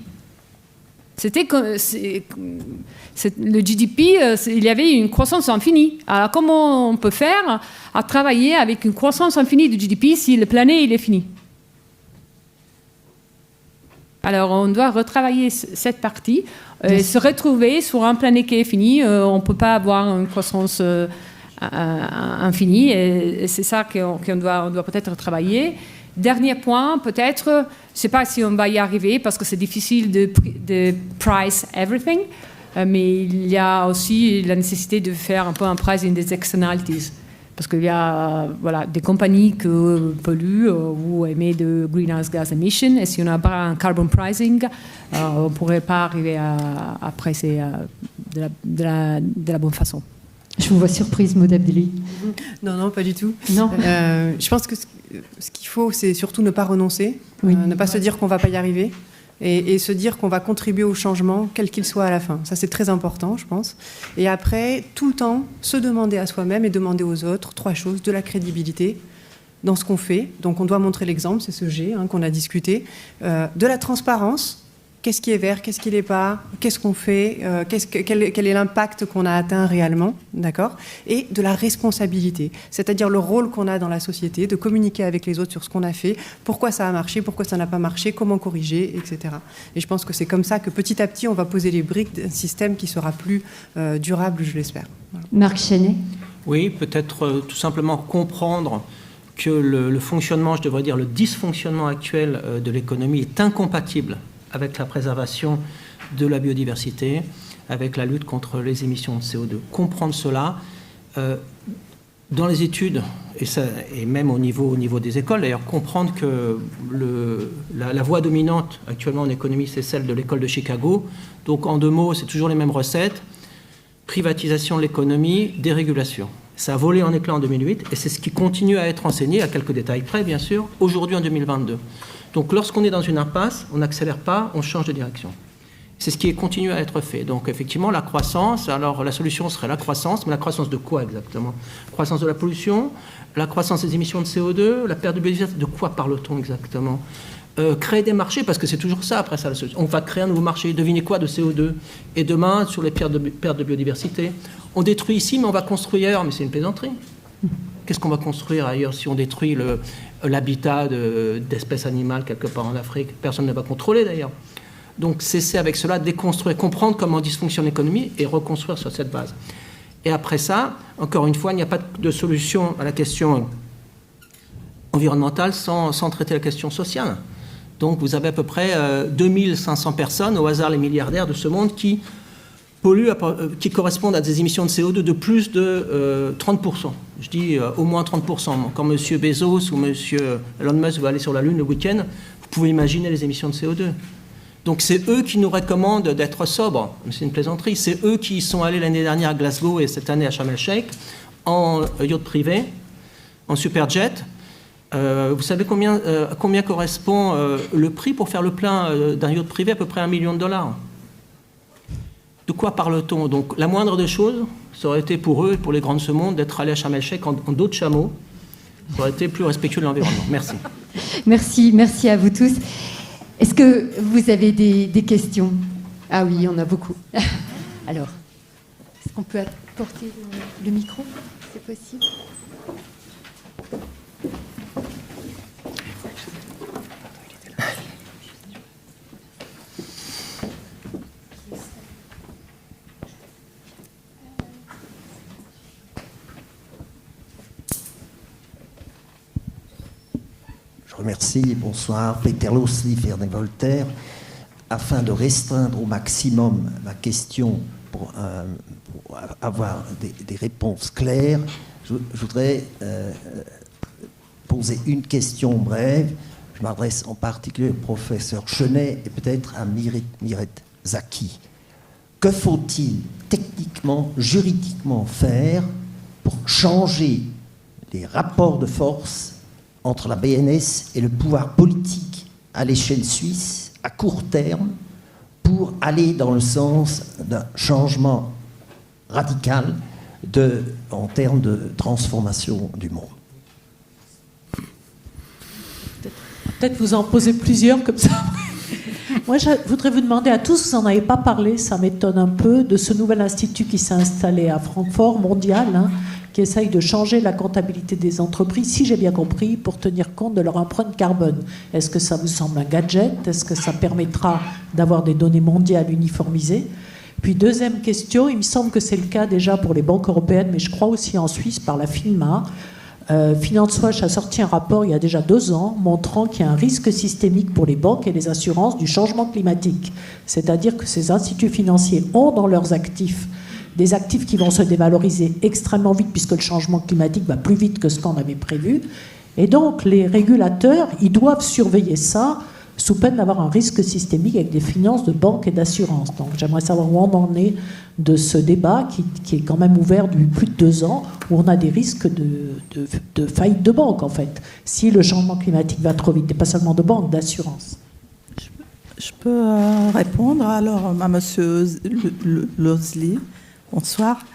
D: Le GDP, il y avait une croissance infinie. Alors comment on peut faire à travailler avec une croissance infinie du GDP si le plané il est fini? Alors on doit retravailler cette partie et se retrouver sur un plané qui est fini. On ne peut pas avoir une croissance infinie et c'est ça qu'on doit peut-être travailler. Dernier point, peut-être, je ne sais pas si on va y arriver parce que c'est difficile de price everything, mais il y a aussi la nécessité de faire un peu un pricing des externalities. Parce qu'il y a des compagnies qui polluent ou émettent de greenhouse gas emissions, et si on n'a pas un carbon pricing, on ne pourrait pas arriver à pricer de la bonne façon.
A: Je vous vois surprise, Maud Abdelli.
C: Non, pas du tout.
A: Non.
C: Je pense que ce qu'il faut, c'est surtout ne pas renoncer, ne pas se dire qu'on ne va pas y arriver, et se dire qu'on va contribuer au changement, quel qu'il soit à la fin. Ça, c'est très important, je pense. Et après, tout le temps, se demander à soi-même et demander aux autres 3 choses. De la crédibilité dans ce qu'on fait. Donc, on doit montrer l'exemple, c'est ce G qu'on a discuté. De la transparence. Qu'est-ce qui est vert, qu'est-ce qui l'est pas, qu'est-ce qu'on fait, quel est l'impact qu'on a atteint réellement, d'accord? Et de la responsabilité, c'est-à-dire le rôle qu'on a dans la société, de communiquer avec les autres sur ce qu'on a fait, pourquoi ça a marché, pourquoi ça n'a pas marché, comment corriger, etc. Et je pense que c'est comme ça que petit à petit, on va poser les briques d'un système qui sera plus durable, je l'espère. Voilà.
A: Marc Chenet.
E: Oui, peut-être tout simplement comprendre que le fonctionnement, je devrais dire le dysfonctionnement actuel de l'économie est incompatible avec la préservation de la biodiversité, avec la lutte contre les émissions de CO2. Comprendre cela, dans les études, et même au niveau des écoles, d'ailleurs, comprendre que la voie dominante actuellement en économie, c'est celle de l'école de Chicago. Donc, en 2 mots, c'est toujours les mêmes recettes. Privatisation de l'économie, dérégulation. Ça a volé en éclat en 2008, et c'est ce qui continue à être enseigné, à quelques détails près, bien sûr, aujourd'hui en 2022. Donc, lorsqu'on est dans une impasse, on n'accélère pas, on change de direction. C'est ce qui continue à être fait. Donc, effectivement, la croissance, alors la solution serait la croissance, mais la croissance de quoi exactement? Croissance de la pollution, la croissance des émissions de CO2, la perte de biodiversité, de quoi parle-t-on exactement? Créer des marchés, parce que c'est toujours ça, après ça, la solution. On va créer un nouveau marché, devinez quoi, de CO2, et demain, sur les pertes de biodiversité. On détruit ici, mais on va construire ailleurs, mais c'est une plaisanterie. Qu'est-ce qu'on va construire ailleurs si on détruit l'habitat d'espèces animales quelque part en Afrique? Personne ne va contrôler d'ailleurs. Donc cesser avec cela, déconstruire, comprendre comment dysfonctionne l'économie et reconstruire sur cette base. Et après ça, encore une fois, il n'y a pas de solution à la question environnementale sans traiter la question sociale. Donc vous avez à peu près 2500 personnes, au hasard les milliardaires de ce monde, qui polluent, qui correspondent à des émissions de CO2 de plus de 30%. Je dis au moins 30%. Quand M. Bezos ou M. Elon Musk va aller sur la Lune le week-end, vous pouvez imaginer les émissions de CO2. Donc c'est eux qui nous recommandent d'être sobres. C'est une plaisanterie. C'est eux qui sont allés l'année dernière à Glasgow et cette année à Sharm el-Sheikh en yacht privé, en superjet. Vous savez combien correspond le prix pour faire le plein d'un yacht privé? À peu près $1 million. De quoi parle-t-on? Donc la moindre des choses, ça aurait été pour eux et pour les grands de ce monde d'être allés à Sharm el-Sheikh en dos de chameau. Ça aurait été plus respectueux de l'environnement. Merci.
A: Merci à vous tous. Est-ce que vous avez des questions? Ah oui, il y en a beaucoup. Alors, est-ce qu'on peut apporter le micro? C'est possible?
G: remercie. Bonsoir. Peter Losli, Fernand Voltaire. Afin de restreindre au maximum ma question pour avoir des réponses claires, je voudrais poser une question brève. Je m'adresse en particulier au professeur Chenet et peut-être à Miret Zaki. Que faut-il techniquement, juridiquement faire pour changer les rapports de force entre la BNS et le pouvoir politique à l'échelle suisse, à court terme, pour aller dans le sens d'un changement radical en termes de transformation du monde?
H: Peut-être vous en posez plusieurs comme ça. Moi, je voudrais vous demander à tous, vous n'en avez pas parlé, ça m'étonne un peu, de ce nouvel institut qui s'est installé à Francfort, mondial, qui essaye de changer la comptabilité des entreprises, si j'ai bien compris, pour tenir compte de leur empreinte carbone. Est-ce que ça vous semble un gadget? Est-ce que ça permettra d'avoir des données mondiales uniformisées? Puis deuxième question, il me semble que c'est le cas déjà pour les banques européennes, mais je crois aussi en Suisse par la FINMA. Finance Watch a sorti un rapport il y a déjà 2 ans montrant qu'il y a un risque systémique pour les banques et les assurances du changement climatique. C'est-à-dire que ces instituts financiers ont dans leurs actifs des actifs qui vont se dévaloriser extrêmement vite puisque le changement climatique va plus vite que ce qu'on avait prévu. Et donc les régulateurs, ils doivent surveiller ça sous peine d'avoir un risque systémique avec des finances de banques et d'assurances. Donc j'aimerais savoir où on en est de ce débat qui est quand même ouvert depuis plus de 2 ans, où on a des risques de faillite de banque, en fait, si le changement climatique va trop vite, et pas seulement de banque, d'assurance.
B: Je peux répondre alors à M. Losli. Bonsoir.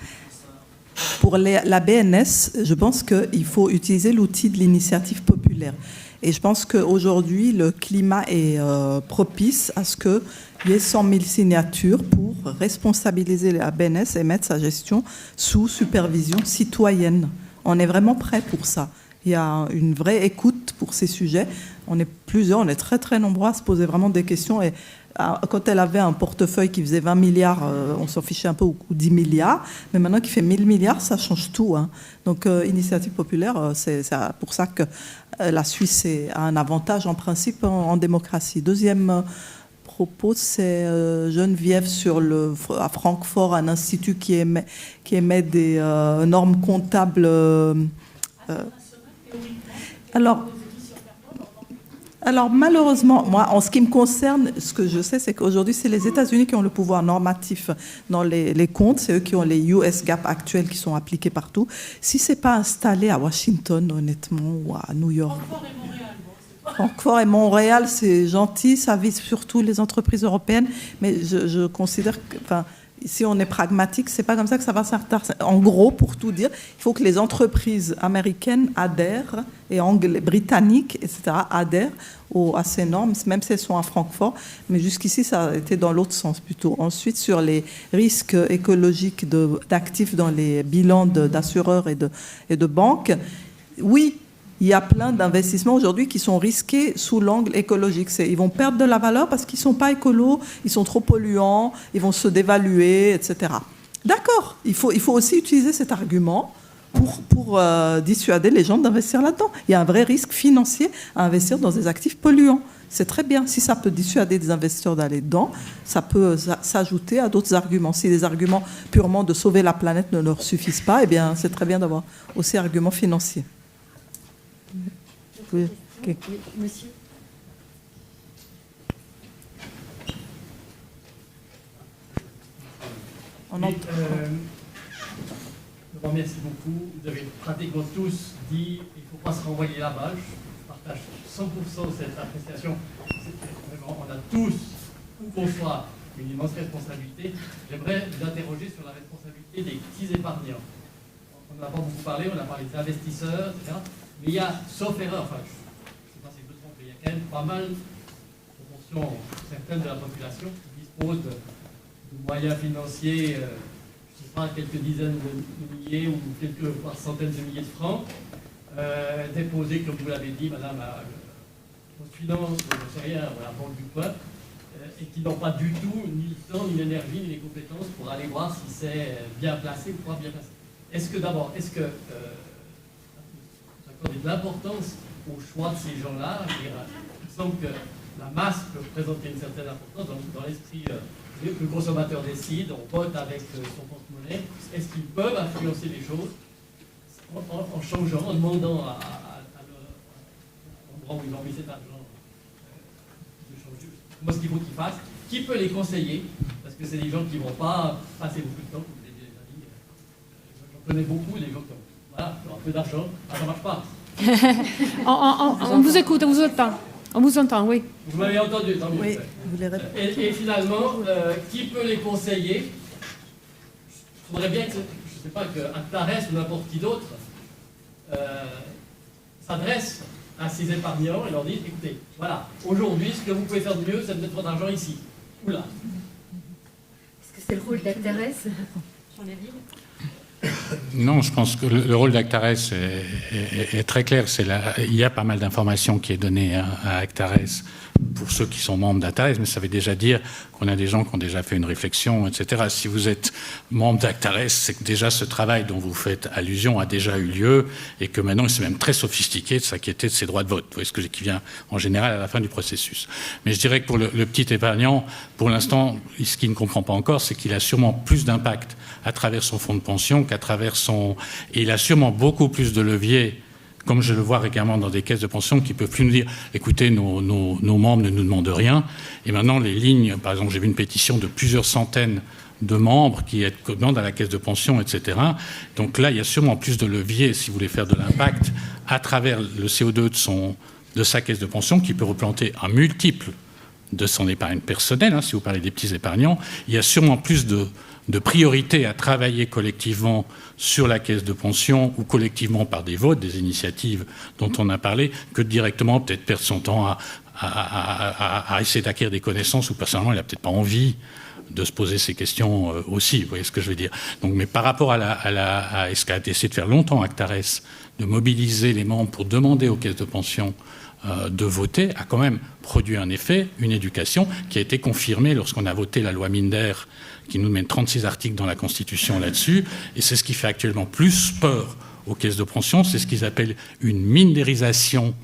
B: Pour la BNS, je pense qu'il faut utiliser l'outil de l'initiative populaire. Et je pense qu'aujourd'hui, le climat est propice à ce qu'il y ait 100 000 signatures pour responsabiliser la BNS et mettre sa gestion sous supervision citoyenne. On est vraiment prêt pour ça. Il y a une vraie écoute pour ces sujets. On est plusieurs, on est très très nombreux à se poser vraiment des questions. Et quand elle avait un portefeuille qui faisait 20 milliards, on s'en fichait un peu, ou 10 milliards. Mais maintenant qu'il fait 1000 milliards, ça change tout. Donc, initiative populaire, c'est pour ça que la Suisse a un avantage en principe en démocratie. Deuxième propos, c'est Geneviève à Francfort, un institut qui émet des normes comptables. Alors malheureusement, moi, en ce qui me concerne, ce que je sais, c'est qu'aujourd'hui, c'est les États-Unis qui ont le pouvoir normatif dans les comptes. C'est eux qui ont les US GAAP actuels qui sont appliqués partout. Si c'est pas installé à Washington, honnêtement, ou à New York. Francfort et Montréal, c'est gentil, ça vise surtout les entreprises européennes, mais je considère que, si on est pragmatique, c'est pas comme ça que ça va s'arrêter. En gros, pour tout dire, il faut que les entreprises américaines adhèrent et britanniques, etc., adhèrent à ces normes, même si elles sont à Francfort. Mais jusqu'ici, ça a été dans l'autre sens plutôt. Ensuite, sur les risques écologiques d'actifs dans les bilans d'assureurs et de banques, oui. Il y a plein d'investissements aujourd'hui qui sont risqués sous l'angle écologique. Ils vont perdre de la valeur parce qu'ils ne sont pas écolos, ils sont trop polluants, ils vont se dévaluer, etc. D'accord, il faut aussi utiliser cet argument pour dissuader les gens d'investir là-dedans. Il y a un vrai risque financier à investir dans des actifs polluants. C'est très bien. Si ça peut dissuader des investisseurs d'aller dedans, ça peut s'ajouter à d'autres arguments. Si les arguments purement de sauver la planète ne leur suffisent pas, eh bien, c'est très bien d'avoir aussi arguments financiers. Oui, okay.
A: Oui, monsieur.
I: Merci beaucoup. Vous avez pratiquement tous dit qu'il ne faut pas se renvoyer la balle. Je partage 100% cette appréciation. Vraiment, on a tous, où qu'on soit, une immense responsabilité. J'aimerais vous interroger sur la responsabilité des petits épargnants. On n'a pas beaucoup parlé, on a parlé des investisseurs, etc. Mais il y a, sauf erreur, je ne sais pas si je me trompe, mais il y a quand même pas mal de proportions certaines de la population qui disposent de moyens financiers, je ne sais pas, quelques dizaines de milliers ou quelques centaines de milliers de francs, déposés, comme vous l'avez dit, madame, à Finance, je ne sais rien, à la Banque du Peuple, et qui n'ont pas du tout ni le temps, ni l'énergie, ni les compétences pour aller voir si c'est bien placé ou pas bien placé. Est-ce que vous accordez de l'importance au choix de ces gens-là. Il semble que la masse peut présenter une certaine importance dans l'esprit. Le consommateur décide, on vote avec son porte-monnaie. Est-ce qu'ils peuvent influencer les choses en changeant, en demandant à l'endroit où ils ont mis cet argent de changer? Moi, ce qu'il faut qu'ils fassent, qui peut les conseiller? Parce que c'est des gens qui ne vont pas passer beaucoup de temps, comme vous l'avez déjà dit. J'en connais beaucoup, des gens qui ont un peu d'argent, ça ne marche pas.
D: On vous écoute, on vous entend. On vous entend, oui.
I: Vous m'avez entendu, tant mieux.
B: Oui, vous les
I: et finalement, qui peut les conseiller? Je voudrais bien que, je ne sais pas, qu'Actares ou n'importe qui d'autre s'adresse à ces épargnants et leur dit, écoutez, voilà, aujourd'hui, ce que vous pouvez faire de mieux, c'est de mettre votre argent ici, ou là.
A: Est-ce que c'est le rôle d'Actares? J'en ai dit.
F: Non, je pense que le rôle d'Actares est très clair. Il y a pas mal d'informations qui est donnée à Actares pour ceux qui sont membres d'Actares, mais ça veut déjà dire qu'on a des gens qui ont déjà fait une réflexion, etc. Si vous êtes membre d'Actares, c'est que déjà ce travail dont vous faites allusion a déjà eu lieu et que maintenant c'est même très sophistiqué de s'inquiéter de ses droits de vote. Vous voyez ce qui vient en général à la fin du processus. Mais je dirais que pour le petit épargnant, pour l'instant, ce qu'il ne comprend pas encore, c'est qu'il a sûrement plus d'impact à travers son fonds de pension qu'à travers son... Et il a sûrement beaucoup plus de leviers, comme je le vois régulièrement dans des caisses de pension, qui ne peuvent plus nous dire « écoutez, nos membres ne nous demandent rien ». Et maintenant, les lignes, par exemple, j'ai vu une pétition de plusieurs centaines de membres qui demandent à la caisse de pension, etc. Donc là, il y a sûrement plus de leviers, si vous voulez faire de l'impact, à travers le CO2 de sa caisse de pension, qui peut replanter un multiple de son épargne personnelle. Si vous parlez des petits épargnants, il y a sûrement plus de priorité à travailler collectivement sur la caisse de pension ou collectivement par des votes, des initiatives dont on a parlé, que directement peut-être perdre son temps à essayer d'acquérir des connaissances où personnellement il n'a peut-être pas envie de se poser ces questions aussi, vous voyez ce que je veux dire. Donc, mais par rapport à ce qu'a essayé de faire longtemps Actares, de mobiliser les membres pour demander aux caisses de pension de voter, a quand même produit un effet, une éducation qui a été confirmée lorsqu'on a voté la loi Minder, qui nous mène 36 articles dans la Constitution là-dessus, et c'est ce qui fait actuellement plus peur aux caisses de pension, c'est ce qu'ils appellent une mindérisation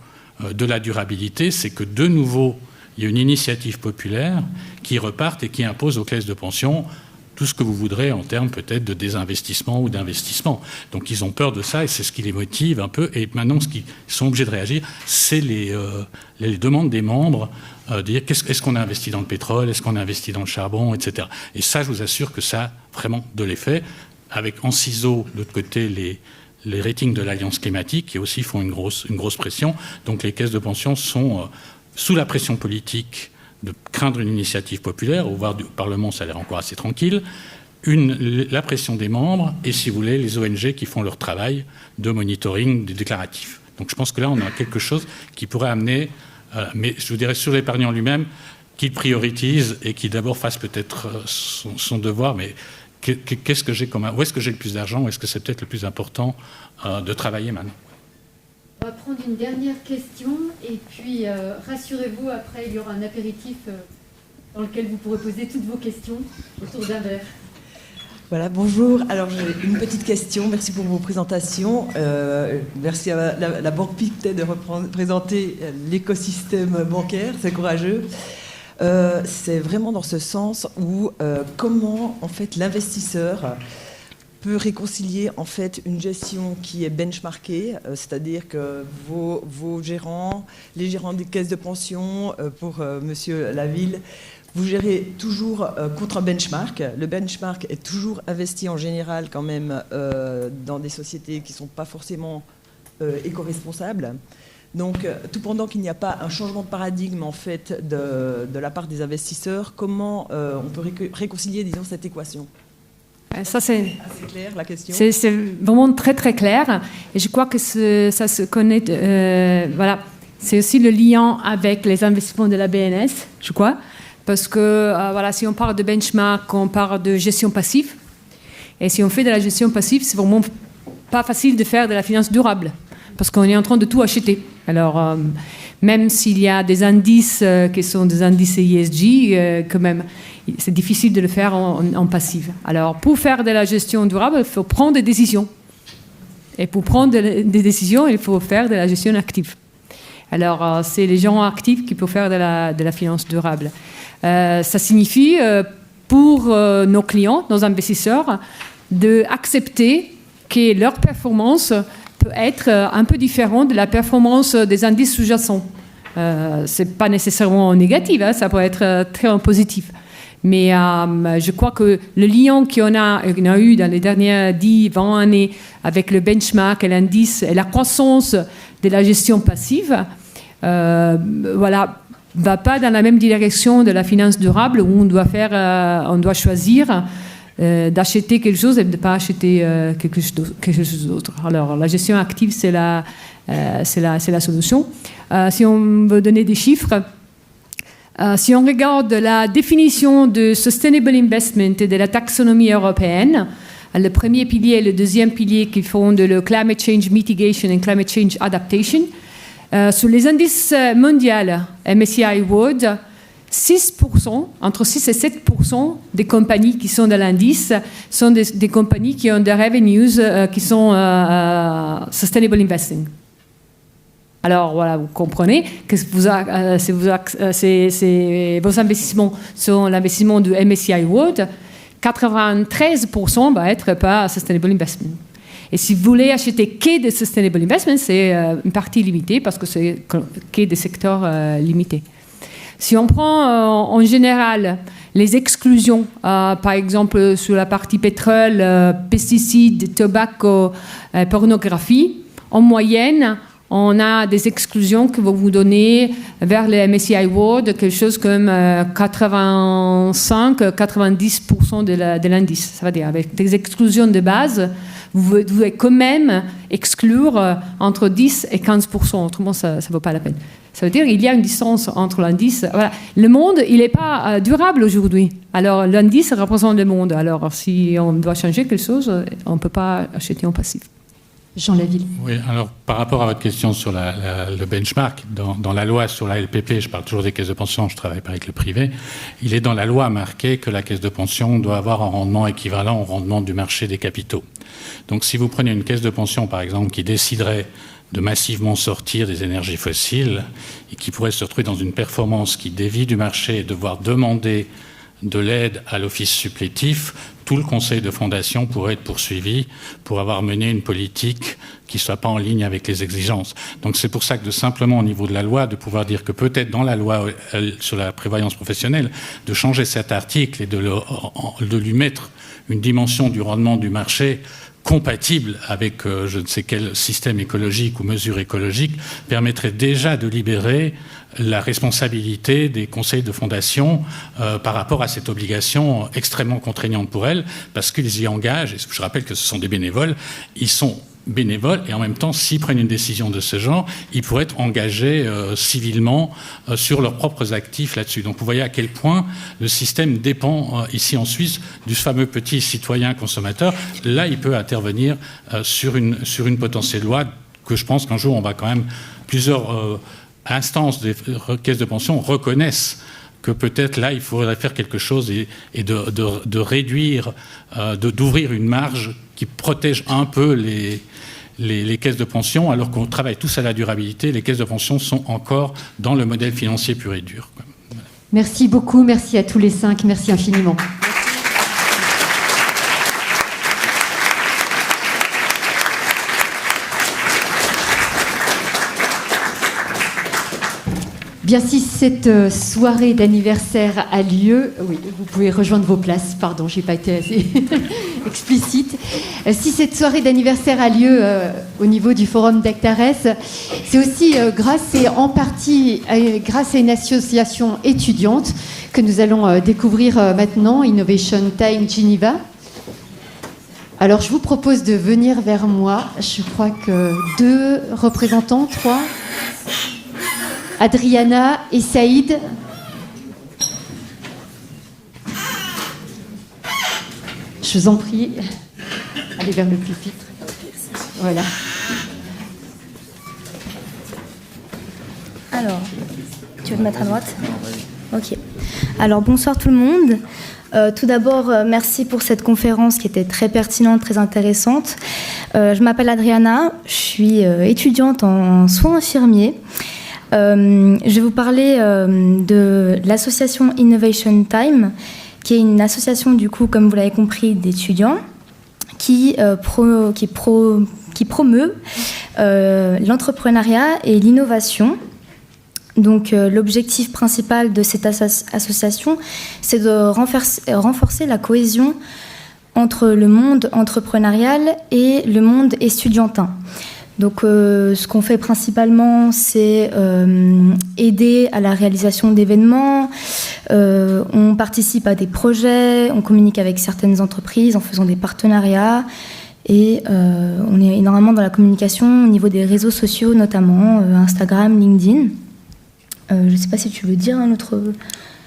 F: de la durabilité, c'est que de nouveau, il y a une initiative populaire qui reparte et qui impose aux caisses de pension tout ce que vous voudrez en termes peut-être de désinvestissement ou d'investissement. Donc ils ont peur de ça et c'est ce qui les motive un peu. Et maintenant, ce qu'ils sont obligés de réagir, c'est les demandes des membres de dire est-ce qu'on a investi dans le pétrole, est-ce qu'on a investi dans le charbon, etc. Et ça, je vous assure que ça a vraiment de l'effet. Avec en ciseaux, de l'autre côté, les ratings de l'Alliance climatique qui aussi font une grosse pression. Donc les caisses de pension sont sous la pression politique de craindre une initiative populaire, au voir du Parlement, ça a l'air encore assez tranquille, la pression des membres et, si vous voulez, les ONG qui font leur travail de monitoring des déclaratifs. Donc je pense que là, on a quelque chose qui pourrait amener, mais je vous dirais sur l'épargnant lui-même, qu'il priorise et qu'il d'abord fasse peut-être son devoir, mais qu'est-ce que j'ai où est-ce que j'ai le plus d'argent, où est-ce que c'est peut-être le plus important de travailler maintenant.
A: On va prendre une dernière question et puis rassurez-vous, après il y aura un apéritif dans lequel vous pourrez poser toutes vos questions autour d'un verre.
J: Voilà, bonjour. Alors j'ai une petite question, merci pour vos présentations. Merci à la Banque Pictet de représenter l'écosystème bancaire, c'est courageux. C'est vraiment dans ce sens où comment en fait l'investisseur peut réconcilier en fait une gestion qui est benchmarkée, c'est-à-dire que vos gérants, les gérants des caisses de pension, pour Monsieur Laville, vous gérez toujours contre un benchmark. Le benchmark est toujours investi en général quand même dans des sociétés qui ne sont pas forcément éco-responsables. Donc, tout pendant qu'il n'y a pas un changement de paradigme en fait de la part des investisseurs, comment on peut réconcilier, disons, cette équation ?
D: Ça, c'est
J: assez clair, la question.
D: C'est vraiment très, très clair. Et je crois que ça se connaît. Voilà. C'est aussi le lien avec les investissements de la BNS, je crois. Parce que, voilà, si on parle de benchmark, on parle de gestion passive. Et si on fait de la gestion passive, c'est vraiment pas facile de faire de la finance durable. Parce qu'on est en train de tout acheter. Alors, même s'il y a des indices qui sont des indices ESG, quand même, c'est difficile de le faire en passive. Alors, pour faire de la gestion durable, il faut prendre des décisions. Et pour prendre des décisions, il faut faire de la gestion active. Alors, c'est les gens actifs qui peuvent faire de la finance durable. Ça signifie, pour nos clients, nos investisseurs, d'accepter que leur performance peut être un peu différente de la performance des indices sous-jacents. Ce n'est pas nécessairement négatif, ça peut être très positif. Mais je crois que le lien qu'on a eu dans les dernières 10-20 années avec le benchmark et l'indice et la croissance de la gestion passive, va pas dans la même direction de la finance durable où on doit choisir d'acheter quelque chose et de ne pas acheter quelque chose d'autre. Alors, la gestion active, c'est la solution. Si on veut donner des chiffres, si on regarde la définition de Sustainable Investment et de la taxonomie européenne, le premier pilier et le deuxième pilier qui font de le Climate Change Mitigation et Climate Change Adaptation, sur les indices mondiaux MSCI World, 6%, entre 6 et 7% des compagnies qui sont dans l'indice sont des compagnies qui ont des revenues qui sont Sustainable Investing. Alors voilà, vous comprenez que vos investissements sont l'investissement du MSCI World, 93% va être pas Sustainable Investment. Et si vous voulez acheter que des Sustainable Investments, c'est une partie limitée parce que c'est que des secteurs limités. Si on prend en général les exclusions, par exemple sur la partie pétrole, pesticides, tobacco, pornographie, en moyenne, on a des exclusions que vont vous donner vers le MSCI World, quelque chose comme 85-90% de l'indice. Ça veut dire avec des exclusions de base, vous devez quand même exclure entre 10 et 15%. Autrement, ça ne vaut pas la peine. Ça veut dire qu'il y a une distance entre l'indice. Voilà. Le monde, il n'est pas durable aujourd'hui. Alors, l'indice représente le monde. Alors, si on doit changer quelque chose, on ne peut pas acheter en passif.
A: Jean Laville.
F: Oui, alors par rapport à votre question sur le benchmark, dans la loi sur la LPP, je parle toujours des caisses de pension, je travaille pas avec le privé, il est dans la loi marqué que la caisse de pension doit avoir un rendement équivalent au rendement du marché des capitaux. Donc si vous prenez une caisse de pension, par exemple, qui déciderait de massivement sortir des énergies fossiles et qui pourrait se retrouver dans une performance qui dévie du marché et devoir demander de l'aide à l'office supplétif, tout le conseil de fondation pourrait être poursuivi pour avoir mené une politique qui ne soit pas en ligne avec les exigences. Donc c'est pour ça que simplement au niveau de la loi, de pouvoir dire que peut-être dans la loi sur la prévoyance professionnelle, de changer cet article et de lui mettre une dimension du rendement du marché compatible avec je ne sais quel système écologique ou mesure écologique, permettrait déjà de libérer la responsabilité des conseils de fondation par rapport à cette obligation extrêmement contraignante pour elles, parce qu'ils y engagent, et je rappelle que ce sont des bénévoles, ils sont bénévoles et en même temps, s'ils prennent une décision de ce genre, ils pourraient être engagés civilement sur leurs propres actifs là-dessus. Donc vous voyez à quel point le système dépend ici en Suisse du fameux petit citoyen consommateur. Là, il peut intervenir sur une potentielle loi que je pense qu'un jour, on va quand même plusieurs instances des caisses de pension reconnaissent que peut-être là, il faudrait faire quelque chose et de réduire, d'ouvrir une marge qui protège un peu les caisses de pension, alors qu'on travaille tous à la durabilité. Les caisses de pension sont encore dans le modèle financier pur et dur. Voilà.
A: Merci beaucoup, merci à tous les 5, merci infiniment. Bien, si cette soirée d'anniversaire a lieu, oui, vous pouvez rejoindre vos places, pardon, je n'ai pas été assez explicite. Si cette soirée d'anniversaire a lieu au niveau du Forum d'Actares, c'est aussi grâce et en partie grâce à une association étudiante que nous allons découvrir maintenant, Innovation Time Geneva. Alors, je vous propose de venir vers moi. Je crois que 2 représentants, 3... Adriana et Saïd. Je vous en prie, allez vers le pupitre. Voilà.
K: Alors, tu veux te mettre à droite ? Ok. Alors, bonsoir tout le monde. Tout d'abord, merci pour cette conférence qui était très pertinente, très intéressante. Je m'appelle Adriana, je suis étudiante en soins infirmiers. Je vais vous parler de l'association Innovation Time, qui est une association, du coup, comme vous l'avez compris, d'étudiants qui promeut l'entrepreneuriat et l'innovation. Donc, l'objectif principal de cette association, c'est de renforcer la cohésion entre le monde entrepreneurial et le monde estudiantin. Donc, ce qu'on fait principalement, c'est aider à la réalisation d'événements. On participe à des projets, on communique avec certaines entreprises en faisant des partenariats. Et on est énormément dans la communication au niveau des réseaux sociaux, notamment Instagram, LinkedIn. Je ne sais pas si tu veux dire un autre...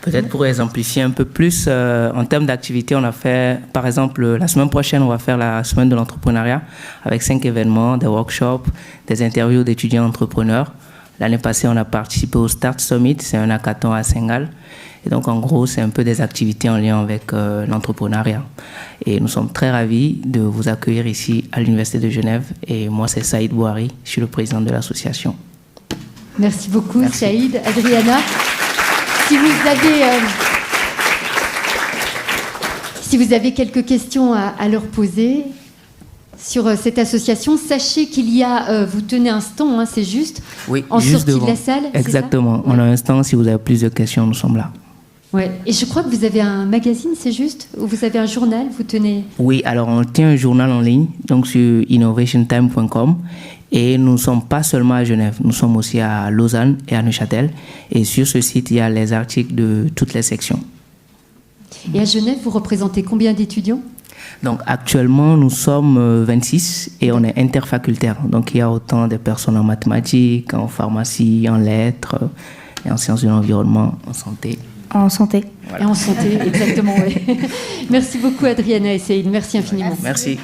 L: Peut-être pour exemplifier un peu plus, en termes d'activité, on a fait, par exemple, la semaine prochaine, on va faire la semaine de l'entrepreneuriat avec 5 événements, des workshops, des interviews d'étudiants entrepreneurs. L'année passée, on a participé au Start Summit, c'est un hackathon à Saint-Gall. Et donc, en gros, c'est un peu des activités en lien avec l'entrepreneuriat. Et nous sommes très ravis de vous accueillir ici à l'Université de Genève. Et moi, c'est Saïd Bouhari, je suis le président de l'association.
A: Merci beaucoup,
L: Merci.
A: Saïd. Adriana, si vous avez quelques questions à leur poser sur cette association, sachez qu'il y a, vous tenez un stand, hein, c'est juste,
L: Oui,
A: en
L: juste
A: sortie
L: devant.
A: de la salle.
L: Exactement,
A: c'est ça
L: on a un stand, si vous avez plusieurs questions, nous sommes là.
A: Ouais. Et je crois que vous avez un magazine, c'est juste, ou vous avez un journal, vous tenez...
L: Oui, alors on tient un journal en ligne, donc sur innovationtime.com. Et nous ne sommes pas seulement à Genève, nous sommes aussi à Lausanne et à Neuchâtel. Et sur ce site, il y a les articles de toutes les sections.
A: Et à Genève, vous représentez combien d'étudiants ?
L: Donc actuellement, nous sommes 26 et on est interfacultaire. Donc il y a autant de personnes en mathématiques, en pharmacie, en lettres, et en sciences de l'environnement, en santé.
K: En santé.
A: Voilà. Et en santé, exactement, oui. Merci beaucoup, Adriana et Saïd. Merci infiniment.
L: Merci.